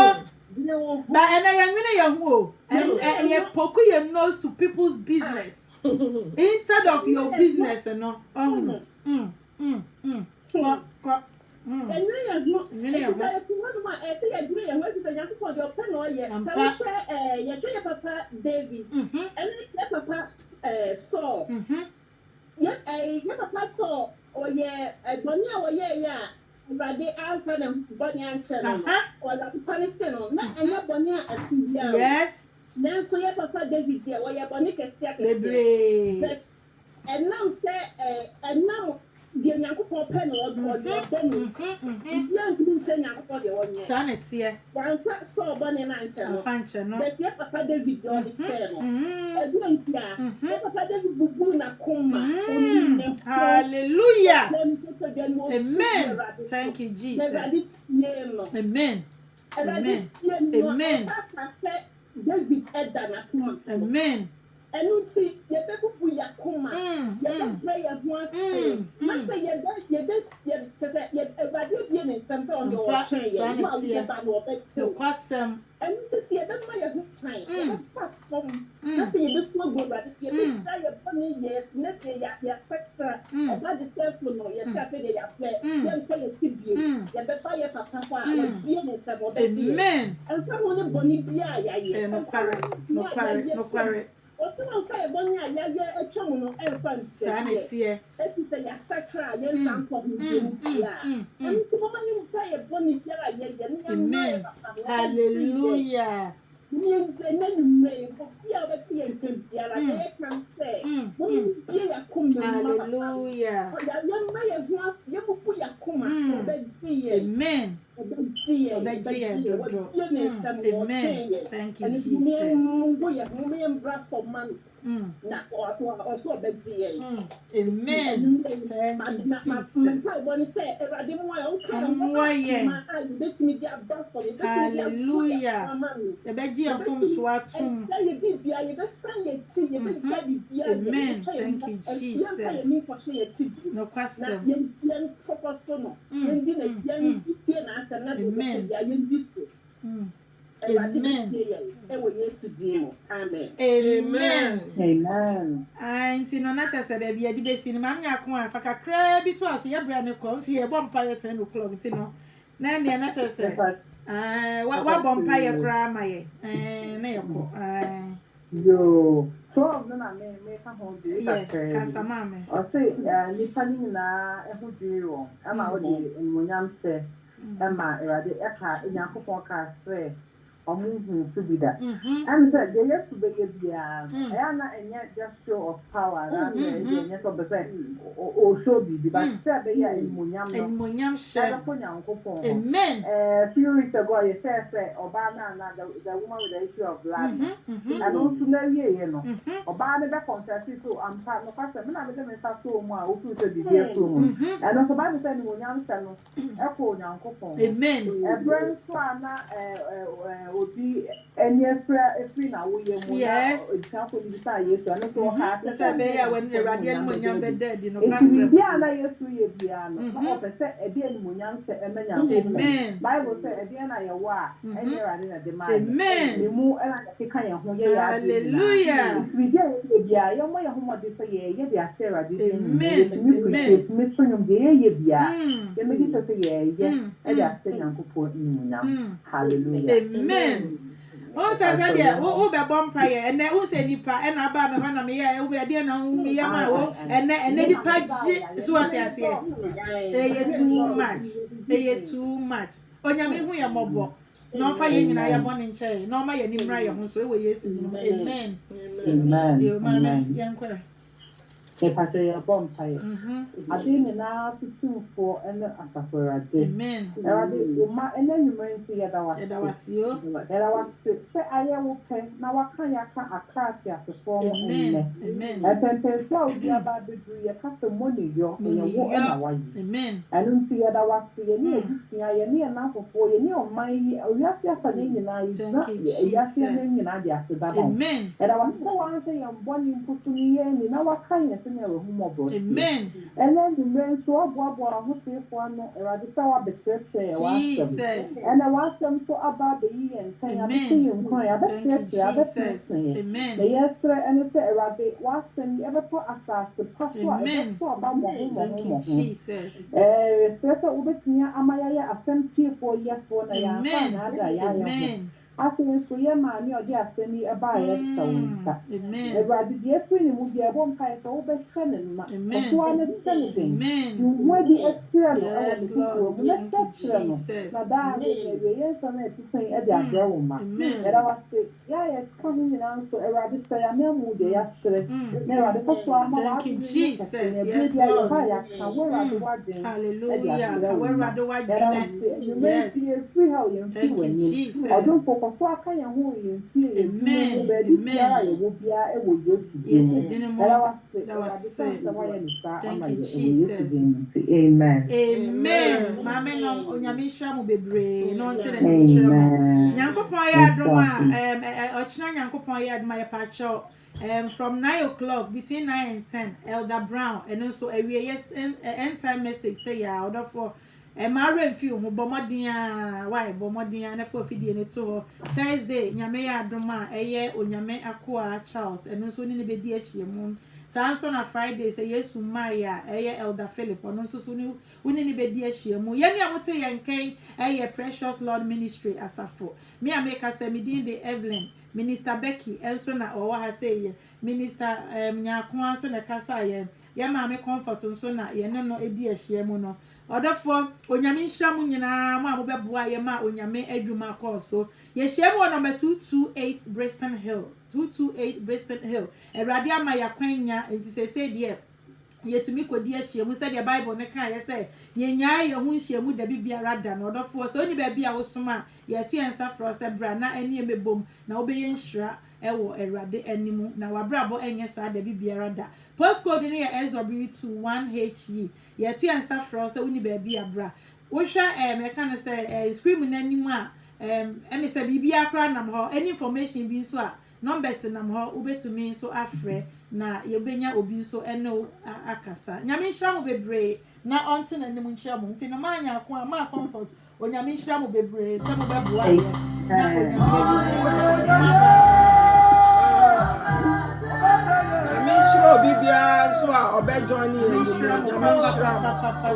Adwene wo. But ena yanwene ye ho. And ye poku your nose to people's business. Instead of your business, no. Enwe ya no. Enwe ya no. Ma e se ya dure ya ho se ya ko de open no ye. Se wo hwe ye twa papa David. Enwe ye papa Saul. Ye papa Saul o ye boni a wo ye ya. Brade alfa na boni anse no. O la papa ne no. Na enye boni a asibia. Yes. Then so ye papa David ye wo ye boni kese Lebre. Enam se enam de Nyankopon pe no o no. Yan kin se Nyankopon de wonye. Sanet ye. Wan fa so boni na anse no. Fanche no. But ye papa David do the fair no. Edun tia. Ye papa David bubu na koma. Hallelujah. Amen. Thank you, Jesus. Amen. Amen. Amen. David Edda na koma. Amen. Enu ti ye be bubu ya koma. Ye be pray ya ho ase. Ma say ye say ye everade bi ne nsem say on your train. Ma we ba no be. No kwasem. Enu ti ye be ma ye ho train. Ye be platform. Na say ye be so go ba ye be say ye funny yes. Na say ya factor. E ba the self no ye say fe ya play. Ye nko ye tibie. Ye be ba ye papa kwa we bi ne nsem o be. Amen. En so mo ne boni bia ya ye. No kware. Otu say boni a ya atwa no e fa nse. Sanet ye. Eti say ya sakra ye sampo ni ya. En so mo mani say boni bia ya ye. Amen. Hallelujah. Ni nne me ko bia ba ti en kan bia la ye kan say. Mo bia ya kum na. Hallelujah. Ya ma ye ho ye mo ku ya kum a be ti ye. Amen. Amen. Thank you, Jesus. Amen. Thank you, Jesus. Hallelujah. Amen. Thank you, Jesus. No question. Amen. Amen. Amen. I see no natural say baby adi be sin mam nya ko afa kakra bi to aso ye bra ne ko si ye bom pa ye 10 o'clock ti no na me natural say wa bom pa ye kra ma ye na ye ko yo 12 no na me ka ho de Yeah, ka Kasamame. o se nipa ni na ehu dwiri won ama o de nwonyam se ama erade eka Nyankopon ka se omuhu subida and said they used to be bia na enye just show of power and enye so be say o show bi but say be ya Enmunyam share ko Nyankopon amen few weeks ago you say oba na the woman with the issue of blood and also na ye no oba na be confess so am pa no ka say me na me me sa so mu a o fu so bi so mu and also ba say enmunyam se no e ko Nyankopon amen brand so na obi free na wo ye mu na example ni sa Yesu ana so ha say be ya when erade enmunyam be dead no ka say say bia na Yesu ye bia no o be say e bia enmunyam se emenya amen Bible say e bia na ye wo a enye erade na de ma amen ni mu na ke kan ye ho ye ya hallelujah we bia ye bia ye mo ye ho mo de say ye bia say erade amen amen me so nyum de ye bia ye me di say ye e bia say Nyankopon enmunyam hallelujah amen o say dia o be bompa ye ene o say nipa e na ba me ho na me ye o be de na hu me ye ma o ene nipa ji so ati ase e too much onyame hu ye mobo no fa ye nyina ye bone nche no ma ye nimra ye ho so e we Yesu dinu amen yo mama yankwa Pastor ya bompa ye adini na tutumfo ene asaforade amen erade uma ene nyumensi ya dawasio era wa se aye wo pe na waka ya ka akrati asefo mo ene amen etempe so odi aba bedu ye ka se money yo ye wo na wa yi amen enu nti ya dawasi ye ni edusia ye ni na fofo ye ni oman yi owiase asa ni nyina yi na owiase ni nyina dia se da ba amen era wa se wa se ye mboni mpusu ni ye ni na waka ye se ne wo mo bo amen and then the men so abo ho se fo no erade sa wa betrese wa Jesus and I want them to about the year and say I see you cry I bet amen the yesterday and say erade wa send ever to assess the pastor amen so about mo Jesus so ubetinya amaya asemptie for year for na ya na ada ya amen asem so ye ma ni odi asemi eba ye tawunta amen erade die free ni mu die bom kai so be hwene na so ana sene den amen wadi extra no e yes wo Lord mu na extra no na da ye so na tisan e dia dra wo ma era wa se ya ye ka ni na so erade so ya me mu de ya sere na erade ko so ama wa Jesus yes Lord ka wo erade wa den hallelujah ka wo erade wa den yes free how you thank you Jesus so aka ya ho ye tie amen ya ye wo bia e wo Yesu dinimo that was thank you Jesus amen amen mama no onyamisha mu bebre no ntene ni kyeremo nyankopon ya adom a ochina nyankopon ya adom ya pacho from 9 o'clock between 9 and 10 Elder Brown and also a yes end time message say ya order for mara mfi ho bomodin a why bomodin na for fidie ne to Thursday nyame ya adom a eye onyame akoa Charles and also ni be di ahiemu sanso na Friday say Yesu Maya eye Elder Philip ono so so ni woni ni be di ahiemu ye ni amote yenken eye Precious Lord Ministry asafo me ameka say me din de Evelyn Minister Becky enso na owo ha say Minister nyakon so na kasa ye maame comfort nso na ye no edi ahiemu no odofo onyame nhyiram nyina mo abobeboa ye ma onyame adwuma koso ye hyiam wo number 228 Bristol Hill 228 Bristol Hill erade ama yakwanya entisese de yetumi kodi ahyiam se de Bible ne kan ye se ye nyaa ye hu nhyiam da bibiara da no odofo so oni ba bia wo soma ye tu ensa fro se bra na ani emebom na obeye nhira ewo erade animu na wabrabo enye sa da bibiara da postcode ne ye SW21HE ye tu ensa fro se oni ba bia bra wo hwa me kan se screen na animu a emi se bibia kra nam ho any information bi so a numbers nam ho ubetumi so afre na yebenya obi so eno akasa nyame nhira mo bebre na onte na nim nhira mo nti no ma anya ko a ma comfort onyame nhira mo bebre se mo beboa ye na onyame nhira bibia so a obejoin ye nyame nhira papa